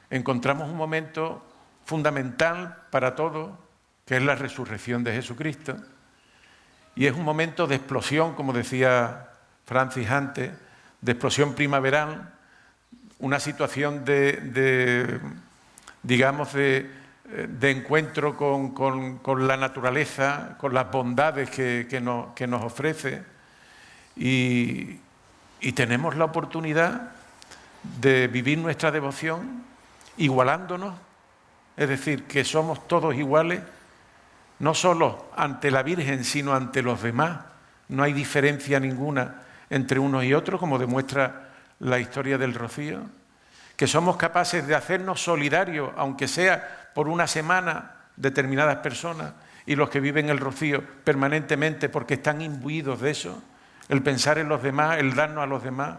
encontramos un momento fundamental para todos, que es la resurrección de Jesucristo, y es un momento de explosión, como decía Francis antes, de explosión primaveral, una situación de encuentro con la naturaleza, con las bondades que nos ofrece, y tenemos la oportunidad de vivir nuestra devoción igualándonos, es decir, que somos todos iguales, no solo ante la Virgen, sino ante los demás. No hay diferencia ninguna entre unos y otros, como demuestra la historia del Rocío, que somos capaces de hacernos solidarios, aunque sea por una semana, determinadas personas, y los que viven el Rocío permanentemente porque están imbuidos de eso, el pensar en los demás, el darnos a los demás,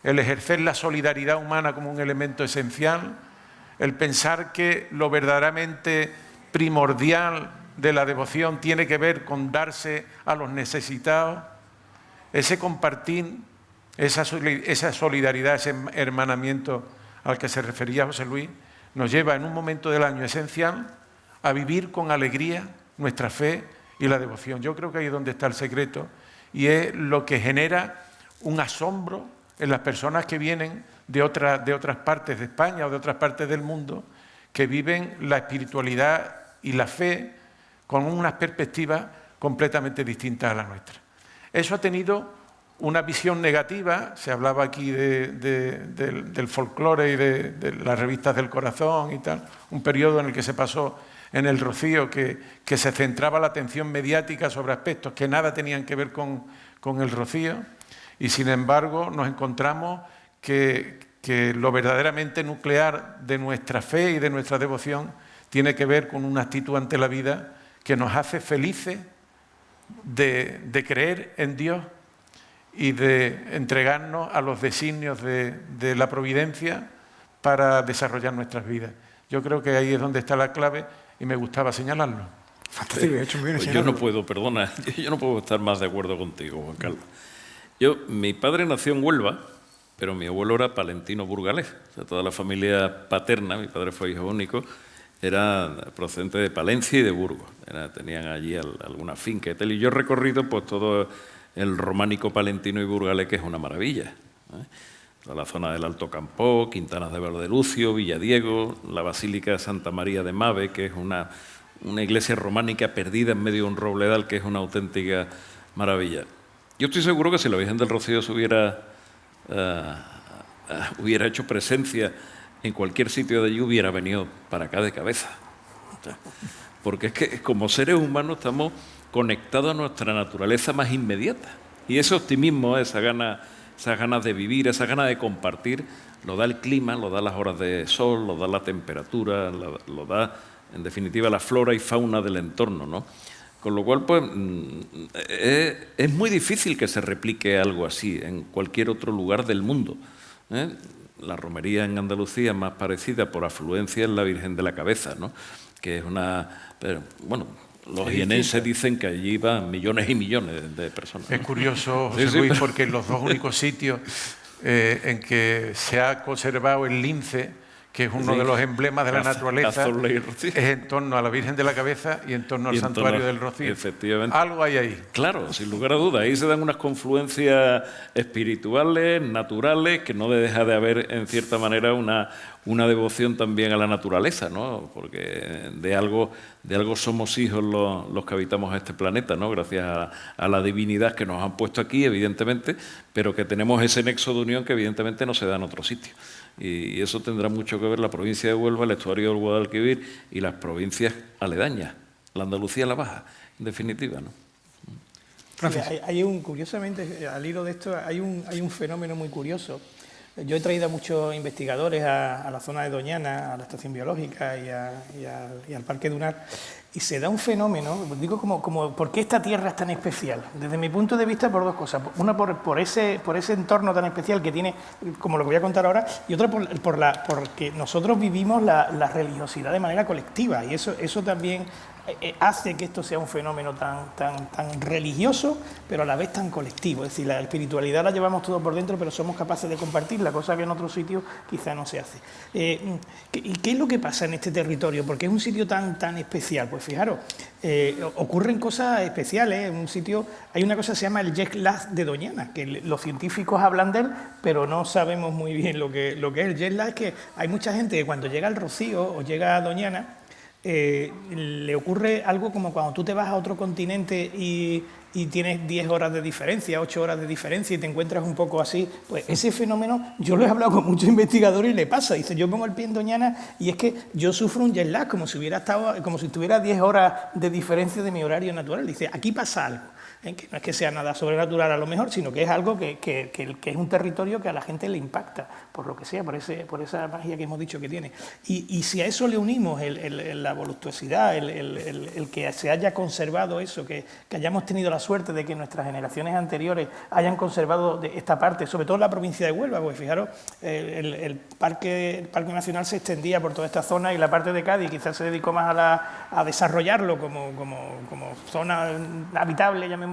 el ejercer la solidaridad humana como un elemento esencial, el pensar que lo verdaderamente primordial de la devoción tiene que ver con darse a los necesitados, ese compartir, esa solidaridad, ese hermanamiento al que se refería José Luis, nos lleva en un momento del año esencial a vivir con alegría nuestra fe y la devoción. Yo creo que ahí es donde está el secreto y es lo que genera un asombro en las personas que vienen de otras partes de España o de otras partes del mundo, que viven la espiritualidad y la fe con unas perspectivas completamente distintas a la nuestra. Eso ha tenido una visión negativa, se hablaba aquí del folclore y de las revistas del corazón y tal, un periodo en el que se pasó en el Rocío que se centraba la atención mediática sobre aspectos que nada tenían que ver con el Rocío, y sin embargo nos encontramos que lo verdaderamente nuclear de nuestra fe y de nuestra devoción tiene que ver con una actitud ante la vida que nos hace felices de creer en Dios y de entregarnos a los designios de la providencia para desarrollar nuestras vidas. Yo creo que ahí es donde está la clave y me gustaba señalarlo. Fantástico, he hecho muy bien. Pues yo no puedo estar más de acuerdo contigo, Juan Carlos. Mi padre nació en Huelva, pero mi abuelo era palentino burgalés. O sea, toda la familia paterna, mi padre fue hijo único, era procedente de Palencia y de Burgos. Tenían allí alguna finca y tal. Y yo he recorrido pues, todo el románico palentino y burgalés, que es una maravilla, ¿eh? Toda la zona del Alto Campó, Quintanas de Valdelucio, Villadiego, la Basílica de Santa María de Mave, que es una iglesia románica perdida en medio de un robledal, que es una auténtica maravilla. Yo estoy seguro que si la Virgen del Rocío se hubiera hecho presencia en cualquier sitio de allí, hubiera venido para acá de cabeza. Porque es que como seres humanos estamos conectados a nuestra naturaleza más inmediata. Y ese optimismo, esas ganas de vivir, esas ganas de compartir, lo da el clima, lo da las horas de sol, lo da la temperatura, lo da, en definitiva, la flora y fauna del entorno, ¿no? Con lo cual, pues, es muy difícil que se replique algo así en cualquier otro lugar del mundo, ¿eh? La romería en Andalucía más parecida por afluencia es la Virgen de la Cabeza, ¿no? Que es una... Pero, bueno, los jienenses dicen que allí van millones y millones de personas, ¿no? Es curioso, José Luis, porque los dos únicos sitios en que se ha conservado el lince, que es uno de los emblemas de la naturaleza, es en torno a la Virgen de la Cabeza y en torno al Santuario del Rocío. Efectivamente. Algo hay ahí. Claro, sin lugar a dudas. Ahí se dan unas confluencias espirituales, naturales, que no deja de haber, en cierta manera, una devoción también a la naturaleza, ¿no? Porque de algo somos hijos los que habitamos este planeta, ¿no? Gracias a la divinidad que nos han puesto aquí, evidentemente, pero que tenemos ese nexo de unión que evidentemente no se da en otro sitio. Y eso tendrá mucho que ver la provincia de Huelva, el estuario del Guadalquivir y las provincias aledañas, la Andalucía la Baja, en definitiva, ¿no? Sí, curiosamente, al hilo de esto, hay un fenómeno muy curioso. Yo he traído a muchos investigadores a la zona de Doñana, a la estación biológica y al Parque Dunar, y se da un fenómeno, digo como ¿por qué esta tierra es tan especial? Desde mi punto de vista, por dos cosas. Una, por ese entorno tan especial que tiene, como lo que voy a contar ahora, y otra porque nosotros vivimos la religiosidad de manera colectiva, y eso también hace que esto sea un fenómeno tan religioso, pero a la vez tan colectivo. Es decir, la espiritualidad la llevamos todos por dentro, pero somos capaces de compartirla, cosa que en otros sitios quizá no se hace. ¿Y qué es lo que pasa en este territorio? Porque es un sitio tan especial. Pues fijaros, ocurren cosas especiales. En un sitio hay una cosa que se llama el jet lag de Doñana, que los científicos hablan de él, pero no sabemos muy bien lo que es el jet lag. Es que hay mucha gente que cuando llega al Rocío o llega a Doñana, le ocurre algo como cuando tú te vas a otro continente y tienes 10 horas de diferencia, 8 horas de diferencia y te encuentras un poco así. Pues ese fenómeno, yo lo he hablado con muchos investigadores y le pasa. Dice, yo pongo el pie en Doñana y es que yo sufro un jet lag, como si tuviera 10 horas de diferencia de mi horario natural. Dice, aquí pasa algo. Que no es que sea nada sobrenatural a lo mejor, sino que es algo que es un territorio que a la gente le impacta, por lo que sea, por esa magia que hemos dicho que tiene. Y si a eso le unimos la voluptuosidad, el que se haya conservado eso, que hayamos tenido la suerte de que nuestras generaciones anteriores hayan conservado esta parte, sobre todo en la provincia de Huelva, porque fijaros, el Parque Nacional se extendía por toda esta zona y la parte de Cádiz quizás se dedicó más a desarrollarlo como zona habitable, llamémosle,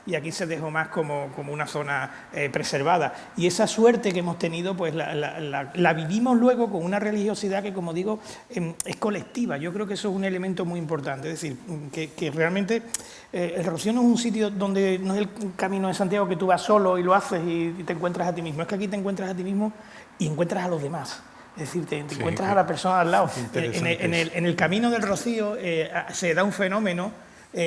y aquí se dejó más como una zona preservada. Y esa suerte que hemos tenido, pues la vivimos luego con una religiosidad que, como digo, es colectiva. Yo creo que eso es un elemento muy importante. Es decir, que realmente el Rocío no es un sitio donde no es el camino de Santiago que tú vas solo y lo haces y te encuentras a ti mismo. Es que aquí te encuentras a ti mismo y encuentras a los demás. Es decir, te encuentras a la persona al lado. En el camino del Rocío se da un fenómeno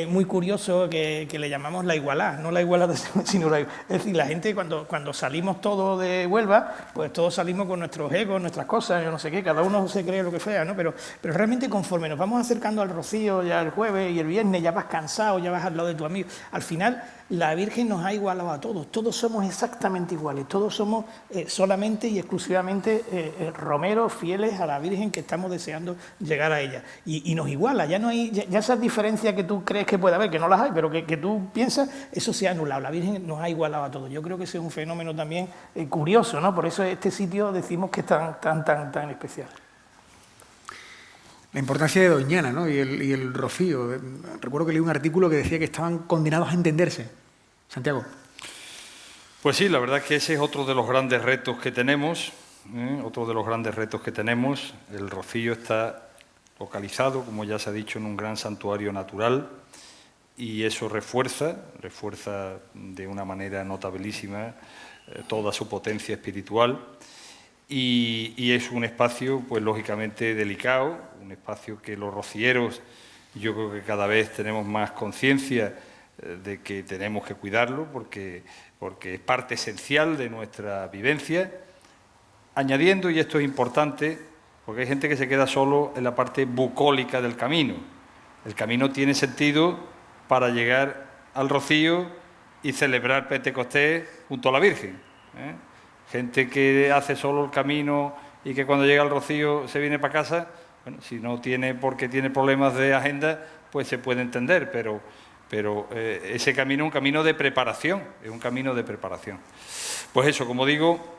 muy curioso que le llamamos la igualdad, no la igualdad, sino es decir, la gente cuando salimos todos de Huelva, pues todos salimos con nuestros egos, nuestras cosas, yo no sé qué, cada uno se cree lo que sea, ¿no? Pero realmente conforme nos vamos acercando al Rocío, ya el jueves y el viernes, ya vas cansado, ya vas al lado de tu amigo, al final la Virgen nos ha igualado a todos somos exactamente iguales, todos somos solamente y exclusivamente romeros fieles a la Virgen que estamos deseando llegar a ella. Y nos iguala, ya no hay, ya esas diferencias que tú crees que puede haber, que no las hay, pero que tú piensas, eso se ha anulado. La Virgen nos ha igualado a todos. Yo creo que ese es un fenómeno también curioso, ¿no? Por eso este sitio decimos que es tan especial. La importancia de Doñana, ¿no? y el Rocío. Recuerdo que leí un artículo que decía que estaban condenados a entenderse. Santiago. Pues sí, la verdad es que ese es otro de los grandes retos que tenemos. Otro de los grandes retos que tenemos. El Rocío está localizado, como ya se ha dicho, en un gran santuario natural y eso refuerza de una manera notabilísima toda su potencia espiritual. Y es un espacio, pues lógicamente delicado, un espacio que los rocieros, yo creo que cada vez tenemos más conciencia de que tenemos que cuidarlo porque es parte esencial de nuestra vivencia, añadiendo, y esto es importante, porque hay gente que se queda solo en la parte bucólica del camino. El camino tiene sentido para llegar al Rocío y celebrar Pentecostés junto a la Virgen, ¿eh? Gente que hace solo el camino y que cuando llega al Rocío se viene para casa, bueno, si no tiene porque tiene problemas de agenda, pues se puede entender, pero ese camino es un camino de preparación, es un camino de preparación. Pues eso, como digo,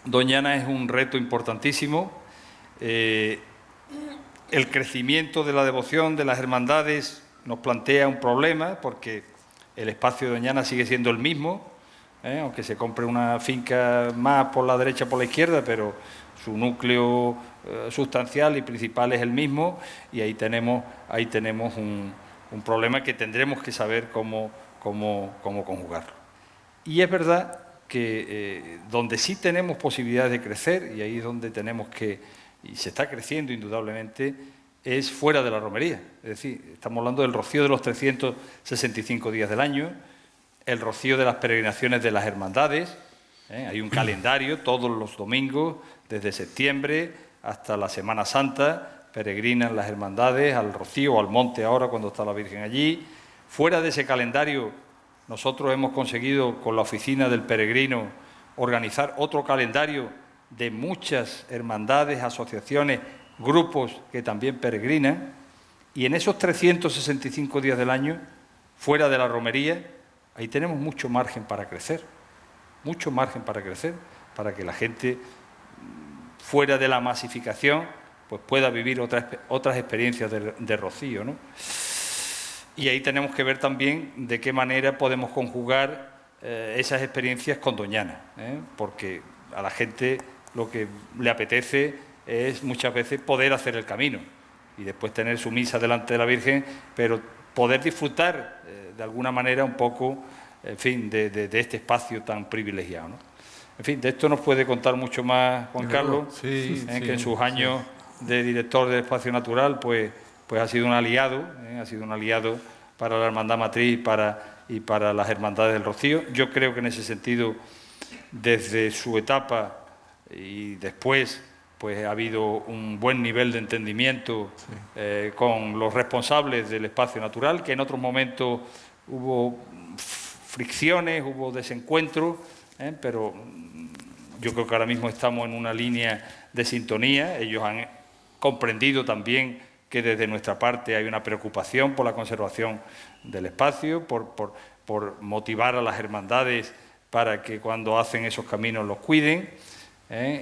Doñana es un reto importantísimo. El crecimiento de la devoción de las hermandades nos plantea un problema porque el espacio de Doñana sigue siendo el mismo, aunque se compre una finca más por la derecha o por la izquierda, pero su núcleo sustancial y principal es el mismo, y ahí tenemos un problema que tendremos que saber cómo conjugarlo. Y es verdad que donde sí tenemos posibilidades de crecer, y ahí es donde tenemos que, y se está creciendo indudablemente, es fuera de la romería. Es decir, estamos hablando del rocío de los 365 días del año, el rocío de las peregrinaciones de las hermandades. Hay un calendario todos los domingos, desde septiembre hasta la Semana Santa, peregrinan las hermandades al Rocío o al monte ahora cuando está la Virgen allí. Fuera de ese calendario, nosotros hemos conseguido con la Oficina del Peregrino organizar otro calendario de muchas hermandades, asociaciones, grupos que también peregrinan, y en esos 365 días del año, fuera de la romería, ahí tenemos mucho margen para crecer, para que la gente, fuera de la masificación, pues pueda vivir otras experiencias de rocío, ¿no? Y ahí tenemos que ver también de qué manera podemos conjugar esas experiencias con Doñana, porque a la gente lo que le apetece es muchas veces poder hacer el camino y después tener su misa delante de la Virgen, pero poder disfrutar de alguna manera un poco, en fin, de este espacio tan privilegiado, ¿no? En fin, de esto nos puede contar mucho más Juan Carlos, que en sus años de director del Espacio Natural, pues ha sido un aliado, para la Hermandad Matriz y para las Hermandades del Rocío. Yo creo que en ese sentido, desde su etapa y después, pues ha habido un buen nivel de entendimiento con los responsables del Espacio Natural, que en otros momentos hubo fricciones, hubo desencuentros, pero yo creo que ahora mismo estamos en una línea de sintonía. Ellos han comprendido también que desde nuestra parte hay una preocupación por la conservación del espacio, por motivar a las hermandades para que cuando hacen esos caminos los cuiden,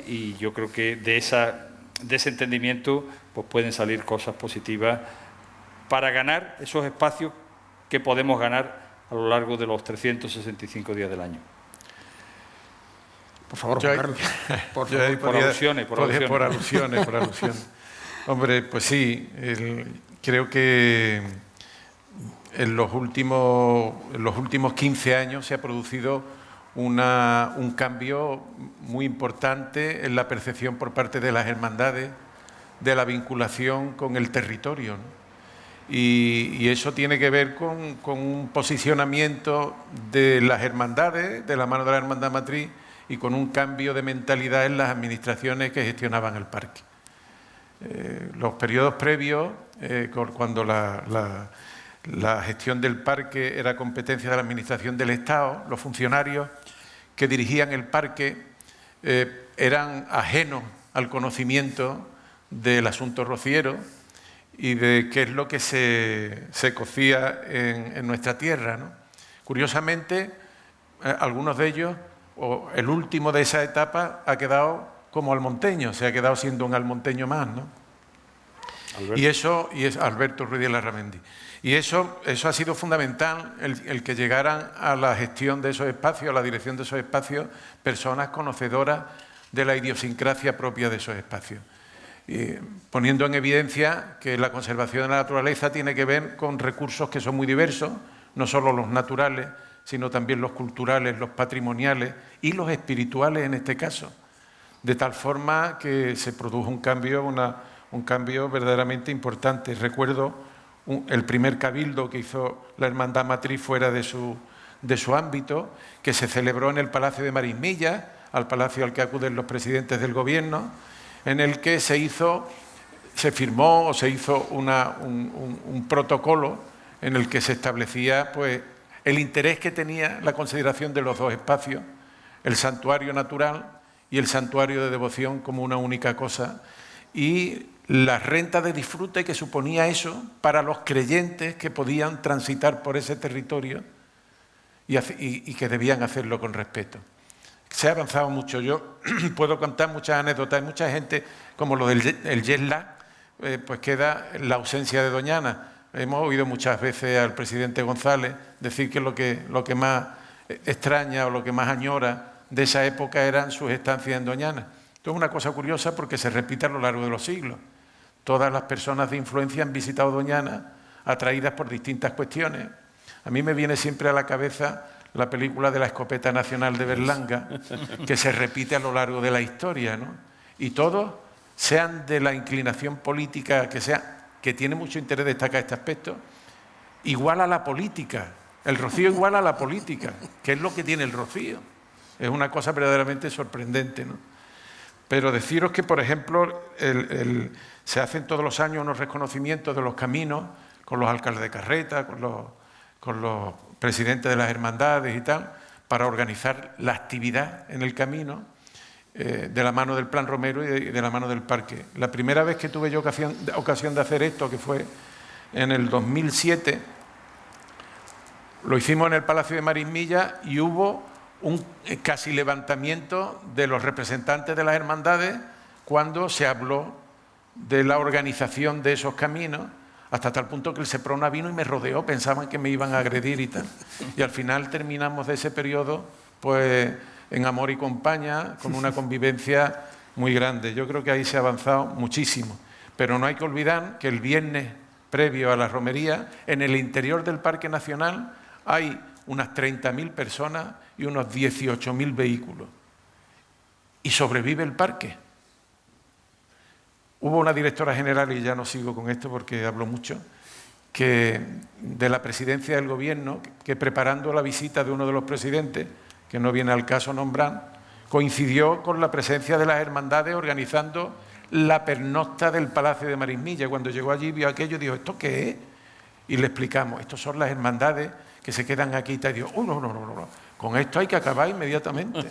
y yo creo que de ese entendimiento pues pueden salir cosas positivas para ganar esos espacios que podemos ganar a lo largo de los 365 días del año. Por favor, Juan Carlos. Por alusiones. Por alusiones. Hombre, pues sí, creo que en los últimos 15 años se ha producido un cambio muy importante en la percepción por parte de las hermandades de la vinculación con el territorio, ¿no? Y eso tiene que ver con un posicionamiento de las hermandades, de la mano de la Hermandad Matriz, y con un cambio de mentalidad en las administraciones que gestionaban el parque. Los periodos previos, cuando la gestión del parque era competencia de la Administración del Estado, los funcionarios que dirigían el parque eran ajenos al conocimiento del asunto rociero y de qué es lo que se cocía en nuestra tierra, ¿no? Curiosamente, algunos de ellos, o el último de esa etapa, ha quedado como almonteño, se ha quedado siendo un almonteño más, ¿no? Y es Alberto Ruiz de Larramendi. Y eso ha sido fundamental, el que llegaran a la gestión de esos espacios, a la dirección de esos espacios, personas conocedoras de la idiosincrasia propia de esos espacios. Poniendo en evidencia que la conservación de la naturaleza tiene que ver con recursos que son muy diversos, no solo los naturales, sino también los culturales, los patrimoniales y los espirituales en este caso. De tal forma que se produjo un cambio verdaderamente importante. Recuerdo el primer cabildo que hizo la Hermandad Matriz fuera de su ámbito, que se celebró en el Palacio de Marismilla, al palacio al que acuden los presidentes del Gobierno, en el que se firmó o se hizo un protocolo en el que se establecía pues, el interés que tenía la consideración de los dos espacios, el santuario natural y el santuario de devoción como una única cosa, y la renta de disfrute que suponía eso para los creyentes que podían transitar por ese territorio y que debían hacerlo con respeto. Se ha avanzado mucho. Yo puedo contar muchas anécdotas. Hay mucha gente, como lo del jet lag, pues queda la ausencia de Doñana. Hemos oído muchas veces al presidente González decir que lo que más extraña o lo que más añora de esa época eran sus estancias en Doñana. Esto es una cosa curiosa porque se repite a lo largo de los siglos. Todas las personas de influencia han visitado Doñana atraídas por distintas cuestiones. A mí me viene siempre a la cabeza la película de la escopeta nacional de Berlanga, que se repite a lo largo de la historia, ¿no? Y todos, sean de la inclinación política que sea, que tiene mucho interés destacar este aspecto, igual a la política. El rocío igual a la política, que es lo que tiene el rocío. Es una cosa verdaderamente sorprendente, ¿no? Pero deciros que, por ejemplo, se hacen todos los años unos reconocimientos de los caminos con los alcaldes de carreta, con los presidentes de las hermandades y tal, para organizar la actividad en el camino de la mano del Plan Romero y de la mano del parque. La primera vez que tuve yo ocasión de hacer esto, que fue en el 2007, lo hicimos en el Palacio de Marismilla y hubo un casi levantamiento de los representantes de las hermandades cuando se habló de la organización de esos caminos, hasta tal punto que el Seprona vino y me rodeó, pensaban que me iban a agredir y tal. Y al final terminamos de ese periodo pues en amor y compañía, con una convivencia muy grande. Yo creo que ahí se ha avanzado muchísimo. Pero no hay que olvidar que el viernes previo a la romería, en el interior del Parque Nacional hay unas 30.000 personas y unos 18.000 vehículos. Y sobrevive el parque. Hubo una directora general, y ya no sigo con esto porque hablo mucho, que de la presidencia del Gobierno, que preparando la visita de uno de los presidentes, que no viene al caso nombrar, coincidió con la presencia de las hermandades organizando la pernocta del Palacio de Marismilla. Cuando llegó allí vio aquello y dijo, ¿esto qué es? Y le explicamos, estos son las hermandades que se quedan aquí y tal. Y dijo, no, con esto hay que acabar inmediatamente.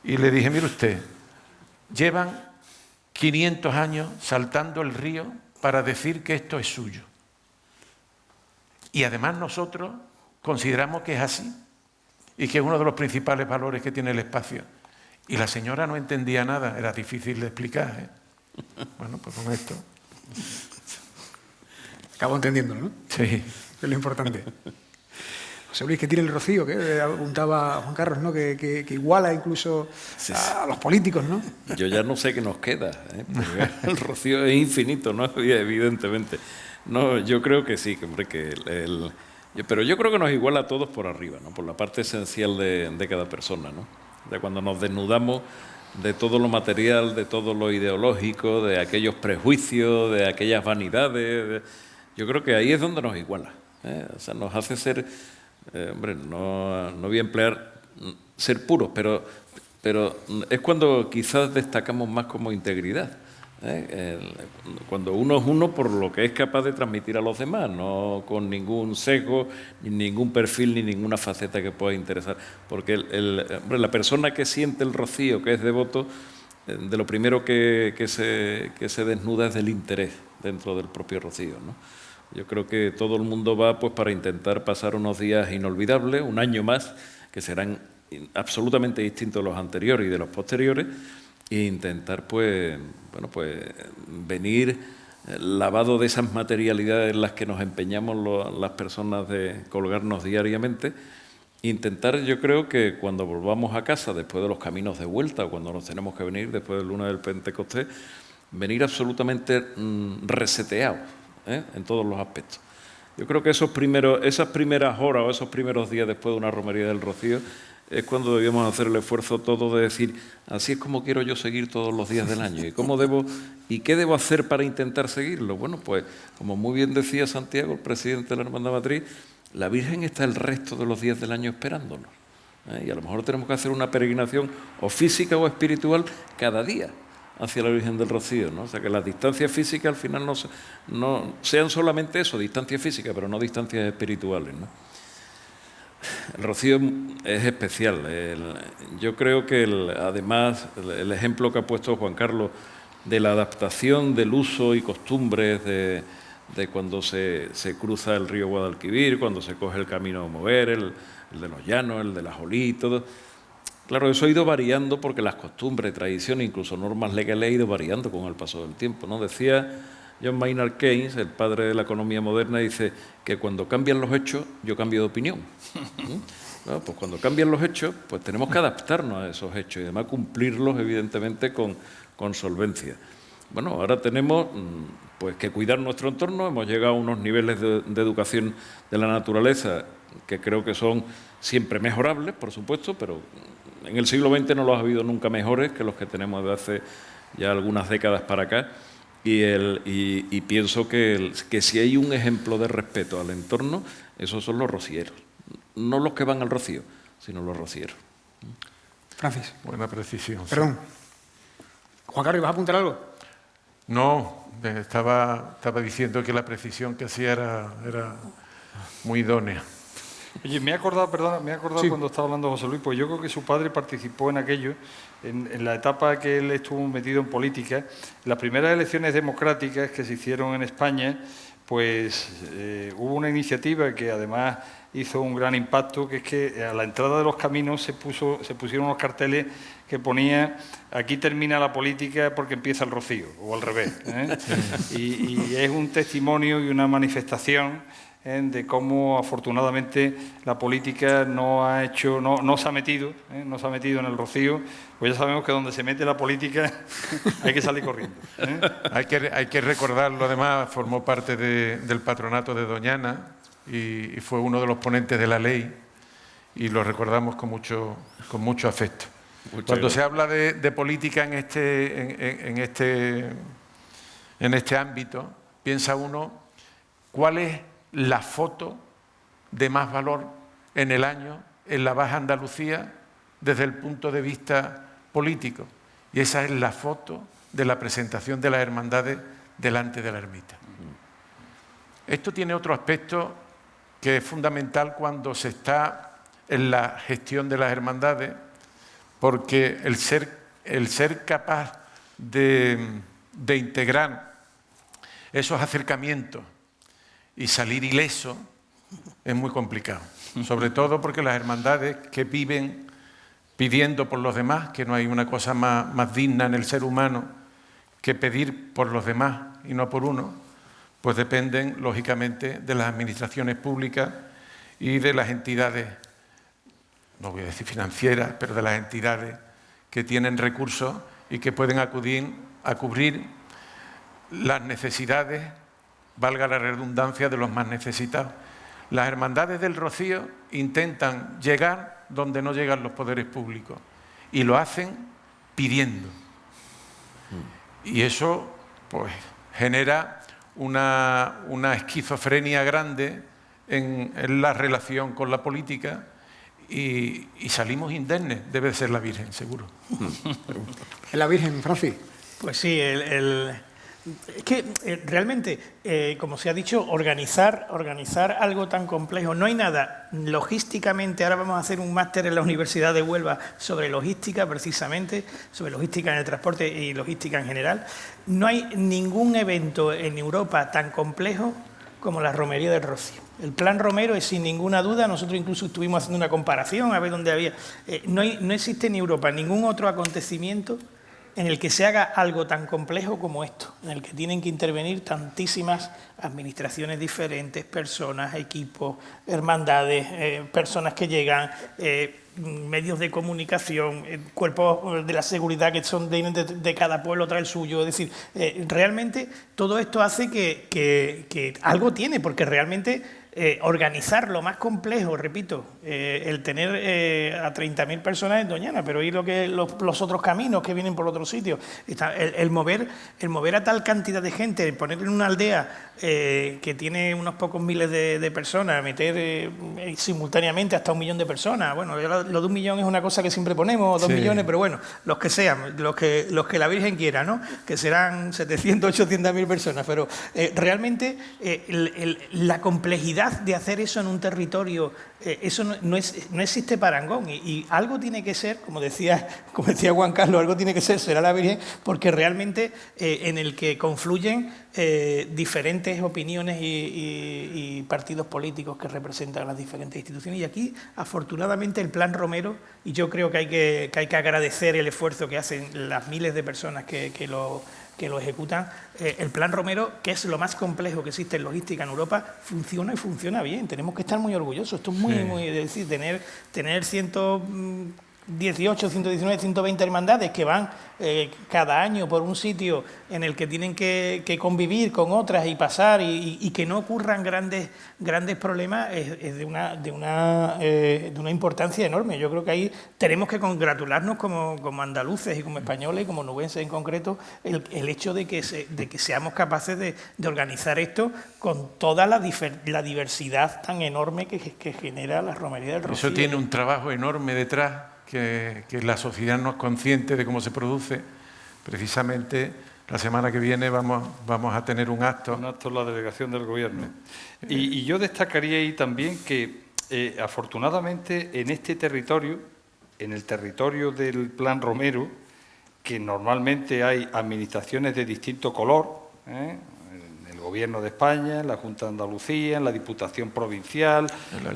Y le dije, mire usted, llevan 500 años saltando el río para decir que esto es suyo. Y además nosotros consideramos que es así y que es uno de los principales valores que tiene el espacio. Y la señora no entendía nada, era difícil de explicar, ¿eh? Bueno, pues con esto. Acabo entendiéndolo, ¿no? Sí. Es lo importante. José Luis, que tiene el rocío, que apuntaba Juan Carlos, ¿no? Que iguala incluso a los políticos, ¿no? Yo ya no sé qué nos queda, ¿eh? Porque el rocío es infinito, ¿no? Evidentemente. No, yo creo que sí, hombre, pero yo creo que nos iguala a todos por arriba, ¿no? Por la parte esencial de cada persona, ¿no? De cuando nos desnudamos de todo lo material, de todo lo ideológico, de aquellos prejuicios, de aquellas vanidades. Yo creo que ahí es donde nos iguala, ¿eh? O sea, nos hace ser, hombre, no voy a emplear ser puros, pero es cuando quizás destacamos más como integridad, ¿eh? Cuando uno es uno por lo que es capaz de transmitir a los demás, no con ningún sesgo, ni ningún perfil, ni ninguna faceta que pueda interesar. Porque hombre, la persona que siente el rocío, que es devoto, de lo primero que se desnuda es del interés dentro del propio rocío, ¿no? Yo creo que todo el mundo va pues para intentar pasar unos días inolvidables, un año más, que serán absolutamente distintos de los anteriores y de los posteriores, e intentar pues venir lavado de esas materialidades en las que nos empeñamos las personas de colgarnos diariamente. Intentar, yo creo que cuando volvamos a casa, después de los caminos de vuelta, o cuando nos tenemos que venir después del lunes del Pentecostés, venir absolutamente reseteados, ¿eh? En todos los aspectos. Yo creo que esas primeras horas o esos primeros días después de una romería del Rocío es cuando debíamos hacer el esfuerzo todo de decir, así es como quiero yo seguir todos los días del año. ¿Y qué debo hacer para intentar seguirlo? Bueno, pues, como muy bien decía Santiago, el presidente de la Hermandad Matriz, la Virgen está el resto de los días del año esperándonos. Y a lo mejor tenemos que hacer una peregrinación o física o espiritual cada día hacia la Virgen del Rocío, ¿no? O sea, que las distancias físicas al final no sean solamente eso, distancias físicas, pero no distancias espirituales, ¿no? El Rocío es especial. Yo creo que, además, el ejemplo que ha puesto Juan Carlos de la adaptación del uso y costumbres de cuando se cruza el río Guadalquivir, cuando se coge el camino de Mover, el de los llanos, el de la Jolí, todo. Claro, eso ha ido variando porque las costumbres, tradiciones, incluso normas legales han ido variando con el paso del tiempo, ¿no? Decía John Maynard Keynes, el padre de la economía moderna, dice que cuando cambian los hechos, yo cambio de opinión. Bueno, pues cuando cambian los hechos, pues tenemos que adaptarnos a esos hechos y además cumplirlos, evidentemente, con solvencia. Bueno, ahora tenemos pues que cuidar nuestro entorno, hemos llegado a unos niveles de educación de la naturaleza que creo que son siempre mejorables, por supuesto, pero en el siglo XX no los ha habido nunca mejores que los que tenemos de hace ya algunas décadas para acá. Y pienso que si hay un ejemplo de respeto al entorno, esos son los rocieros. No los que van al rocío, sino los rocieros. Francis. Buena precisión. Perdón. Juan Carlos, ¿vas a apuntar algo? No, estaba diciendo que la precisión que hacía era muy idónea. Oye, me he acordado Sí. cuando estaba hablando José Luis, pues yo creo que su padre participó en aquello, en la etapa que él estuvo metido en política. Las primeras elecciones democráticas que se hicieron en España, pues hubo una iniciativa que además hizo un gran impacto, que es que a la entrada de los caminos se pusieron unos carteles que ponía aquí termina la política porque empieza el rocío, o al revés, ¿eh? Y es un testimonio y una manifestación de cómo afortunadamente la política no se ha metido en el rocío, pues ya sabemos que donde se mete la política hay que salir corriendo, ¿eh? Hay que recordarlo, además, formó parte del patronato de Doñana y fue uno de los ponentes de la ley y lo recordamos con mucho afecto. Cuando se habla de política en este ámbito, piensa uno cuál es la foto de más valor en el año en la Baja Andalucía desde el punto de vista político. Y esa es la foto de la presentación de las hermandades delante de la ermita. Esto tiene otro aspecto que es fundamental cuando se está en la gestión de las hermandades, porque el ser capaz de integrar esos acercamientos y salir ileso es muy complicado, sobre todo porque las hermandades que viven pidiendo por los demás, que no hay una cosa más digna en el ser humano que pedir por los demás y no por uno, pues dependen, lógicamente, de las administraciones públicas y de las entidades, no voy a decir financieras, pero de las entidades que tienen recursos y que pueden acudir a cubrir las necesidades, valga la redundancia, de los más necesitados. Las hermandades del Rocío intentan llegar donde no llegan los poderes públicos y lo hacen pidiendo. Y eso pues genera una esquizofrenia grande en la relación con la política y salimos indemnes. Debe ser la Virgen, seguro. La Virgen, Francis. Pues sí, es que realmente, como se ha dicho, organizar algo tan complejo, no hay nada logísticamente. Ahora vamos a hacer un máster en la Universidad de Huelva sobre logística, precisamente, sobre logística en el transporte y logística en general. No hay ningún evento en Europa tan complejo como la Romería del Rocío. El Plan Romero es sin ninguna duda, nosotros incluso estuvimos haciendo una comparación a ver dónde había. No existe en Europa ningún otro acontecimiento en el que se haga algo tan complejo como esto, en el que tienen que intervenir tantísimas administraciones diferentes, personas, equipos, hermandades, personas que llegan, medios de comunicación, cuerpos de la seguridad que son de cada pueblo trae el suyo. Es decir, realmente todo esto hace que algo tiene, porque realmente organizar lo más complejo, repito, el tener a 30.000 personas en Doñana, pero y los otros caminos que vienen por otros sitios, el mover a tal cantidad de gente, el poner en una aldea que tiene unos pocos miles de personas, meter simultáneamente hasta 1 millón de personas. Bueno, lo de 1 millón es una cosa que siempre ponemos, 2 millones, pero bueno, los que sean, los que la Virgen quiera, ¿no? Que serán 700, 800.000 personas, pero realmente la complejidad de hacer eso en un territorio, eso no existe parangón, y algo tiene que ser, como decía Juan Carlos, algo tiene que ser, será la Virgen, porque realmente en el que confluyen diferentes opiniones y partidos políticos que representan las diferentes instituciones. Y aquí, afortunadamente, el Plan Romero, y yo creo que hay que agradecer el esfuerzo que hacen las miles de personas que lo ejecutan, el Plan Romero, que es lo más complejo que existe en logística en Europa, funciona y funciona bien. Tenemos que estar muy orgullosos. Esto es muy es decir, tener 118, 119, 120 hermandades que van cada año por un sitio en el que tienen que convivir con otras y pasar y que no ocurran grandes problemas es de una importancia enorme. Yo creo que ahí tenemos que congratularnos como andaluces y como españoles y como nubenses en concreto el hecho de que seamos capaces de organizar esto con toda la diversidad tan enorme que genera la romería del Rocío. Eso tiene un trabajo enorme detrás, que la sociedad no es consciente de cómo se produce. Precisamente la semana que viene vamos a tener un acto. Un acto en la delegación del Gobierno. Y yo destacaría ahí también que, afortunadamente, en este territorio, en el territorio del Plan Romero, que normalmente hay administraciones de distinto color, en el Gobierno de España, en la Junta de Andalucía, en la Diputación Provincial,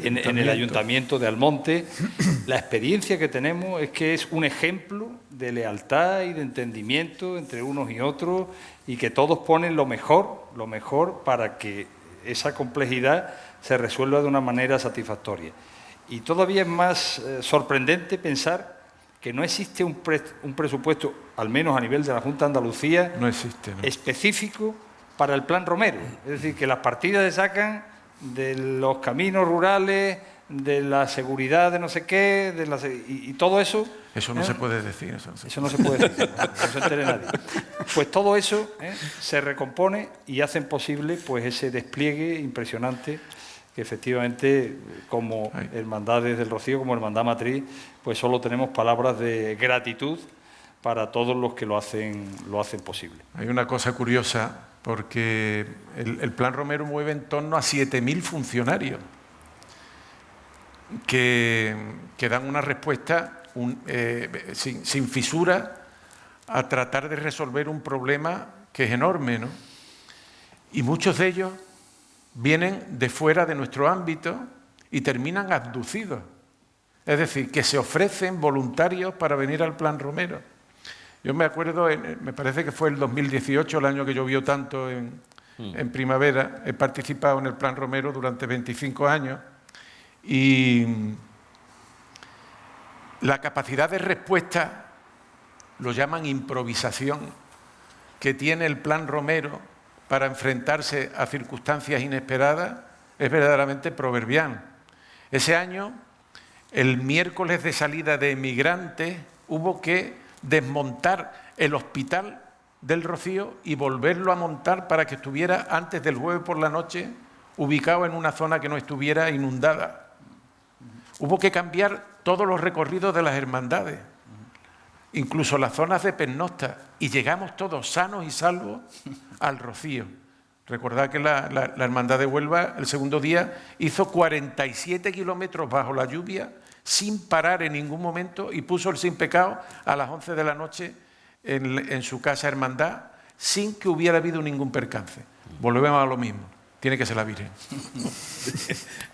en el Ayuntamiento de Almonte, la experiencia que tenemos es que es un ejemplo de lealtad y de entendimiento entre unos y otros, y que todos ponen lo mejor para que esa complejidad se resuelva de una manera satisfactoria. Y todavía es más sorprendente pensar que no existe un presupuesto, al menos a nivel de la Junta de Andalucía, no existe, ¿no?, específico para el Plan Romero. Es decir, que las partidas se sacan de los caminos rurales, de la seguridad de no sé qué, y todo eso... Eso no se puede decir. Eso no se puede decir, no se entere nadie. Pues todo eso se recompone y hacen posible pues ese despliegue impresionante que efectivamente, como Hermandades del Rocío, como Hermandad Matriz, pues solo tenemos palabras de gratitud para todos los que lo hacen posible. Hay una cosa curiosa, porque el Plan Romero mueve en torno a 7.000 funcionarios que dan una respuesta sin fisura a tratar de resolver un problema que es enorme, ¿no? Y muchos de ellos vienen de fuera de nuestro ámbito y terminan abducidos. Es decir, que se ofrecen voluntarios para venir al Plan Romero. Yo me acuerdo, me parece que fue el 2018, el año que llovió tanto en primavera. He participado en el Plan Romero durante 25 años y la capacidad de respuesta, lo llaman improvisación, que tiene el Plan Romero para enfrentarse a circunstancias inesperadas es verdaderamente proverbial. Ese año, el miércoles de salida de emigrantes, hubo que desmontar el hospital del Rocío y volverlo a montar para que estuviera antes del jueves por la noche ubicado en una zona que no estuviera inundada. Hubo que cambiar todos los recorridos de las hermandades, incluso las zonas de pernocta, y llegamos todos sanos y salvos al Rocío. Recordad que la Hermandad de Huelva, el segundo día, hizo 47 kilómetros bajo la lluvia, sin parar en ningún momento, y puso el Sin Pecado a las 11 de la noche en su casa hermandad, sin que hubiera habido ningún percance. Volvemos a lo mismo, tiene que ser la Virgen.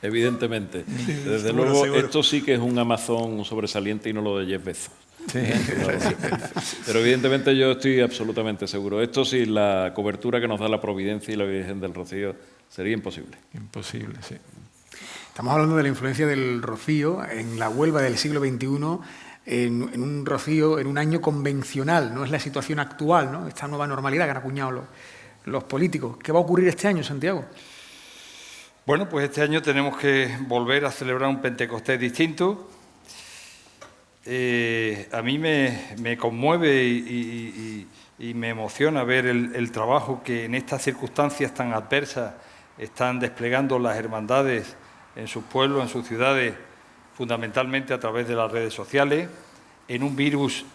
Evidentemente. Desde luego, esto sí que es un Amazon sobresaliente y no lo de Jeff Bezos. Sí. Pero evidentemente yo estoy absolutamente seguro. Esto sin la cobertura que nos da la Providencia y la Virgen del Rocío sería imposible. Imposible, sí. Estamos hablando de la influencia del Rocío en la Huelva del siglo XXI, en un Rocío, en un año convencional, no es la situación actual, ¿no? Esta nueva normalidad que han acuñado los políticos. ¿Qué va a ocurrir este año, Santiago? Bueno, pues este año tenemos que volver a celebrar un Pentecostés distinto. A mí me conmueve y me emociona ver el trabajo que en estas circunstancias tan adversas están desplegando las hermandades en sus pueblos, en sus ciudades, fundamentalmente a través de las redes sociales, en un virus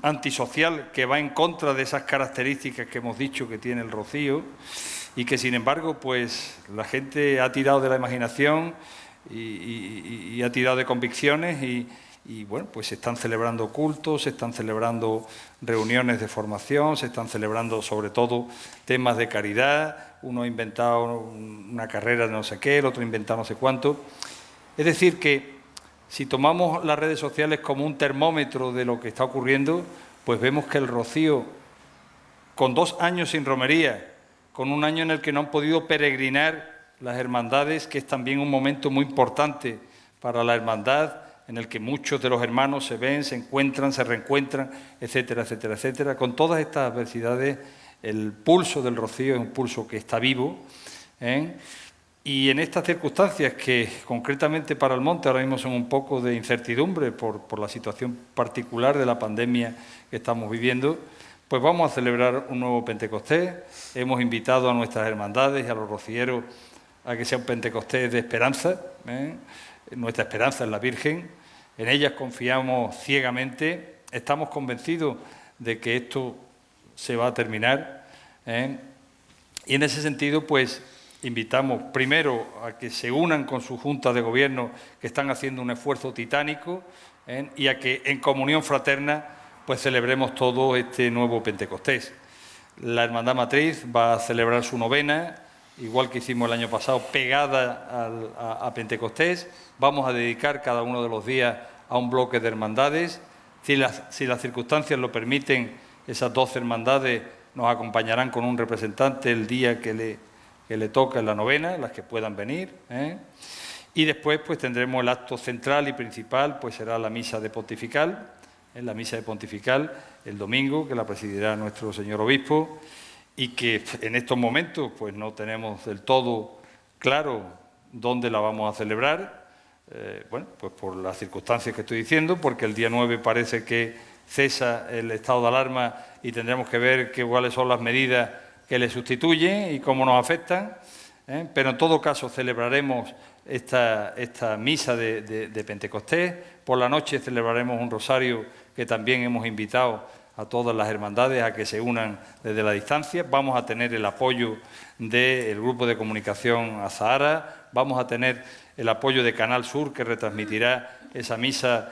antisocial que va en contra de esas características que hemos dicho que tiene el rocío y que, sin embargo, pues la gente ha tirado de la imaginación y ha tirado de convicciones y, bueno, pues se están celebrando cultos, se están celebrando reuniones de formación, se están celebrando, sobre todo, temas de caridad. Uno ha inventado una carrera de no sé qué, el otro ha inventado no sé cuánto. Es decir, que si tomamos las redes sociales como un termómetro de lo que está ocurriendo, pues vemos que el rocío, con 2 años sin romería, con un año en el que no han podido peregrinar las hermandades, que es también un momento muy importante para la hermandad, en el que muchos de los hermanos se ven, se encuentran, se reencuentran, etcétera, etcétera, etcétera. Con todas estas adversidades, el pulso del rocío es un pulso que está vivo, y en estas circunstancias que concretamente para el monte ahora mismo son un poco de incertidumbre por la situación particular de la pandemia que estamos viviendo, pues vamos a celebrar un nuevo Pentecostés. Hemos invitado a nuestras hermandades y a los rocieros a que sea un Pentecostés de esperanza. Nuestra esperanza es la Virgen, en ellas confiamos ciegamente, estamos convencidos de que esto se va a terminar. Y en ese sentido, pues, invitamos primero a que se unan con su Junta de Gobierno, que están haciendo un esfuerzo titánico, y a que en comunión fraterna pues celebremos todo este nuevo Pentecostés. La Hermandad Matriz va a celebrar su novena, igual que hicimos el año pasado, pegada a Pentecostés. Vamos a dedicar cada uno de los días a un bloque de hermandades. Si las circunstancias lo permiten, esas 12 hermandades nos acompañarán con un representante el día que le toca en la novena, las que puedan venir. Y después pues tendremos el acto central y principal, pues será la misa de pontifical. La misa de pontifical el domingo, que la presidirá nuestro señor obispo, y que en estos momentos pues no tenemos del todo claro dónde la vamos a celebrar, bueno, pues por las circunstancias que estoy diciendo, porque el día 9 parece que cesa el estado de alarma y tendremos que ver cuáles son las medidas que le sustituyen y cómo nos afectan, pero en todo caso celebraremos esta misa de Pentecostés. Por la noche celebraremos un rosario que también hemos invitado a todas las hermandades a que se unan desde la distancia. Vamos a tener el apoyo del Grupo de Comunicación Azahara, vamos a tener el apoyo de Canal Sur, que retransmitirá esa misa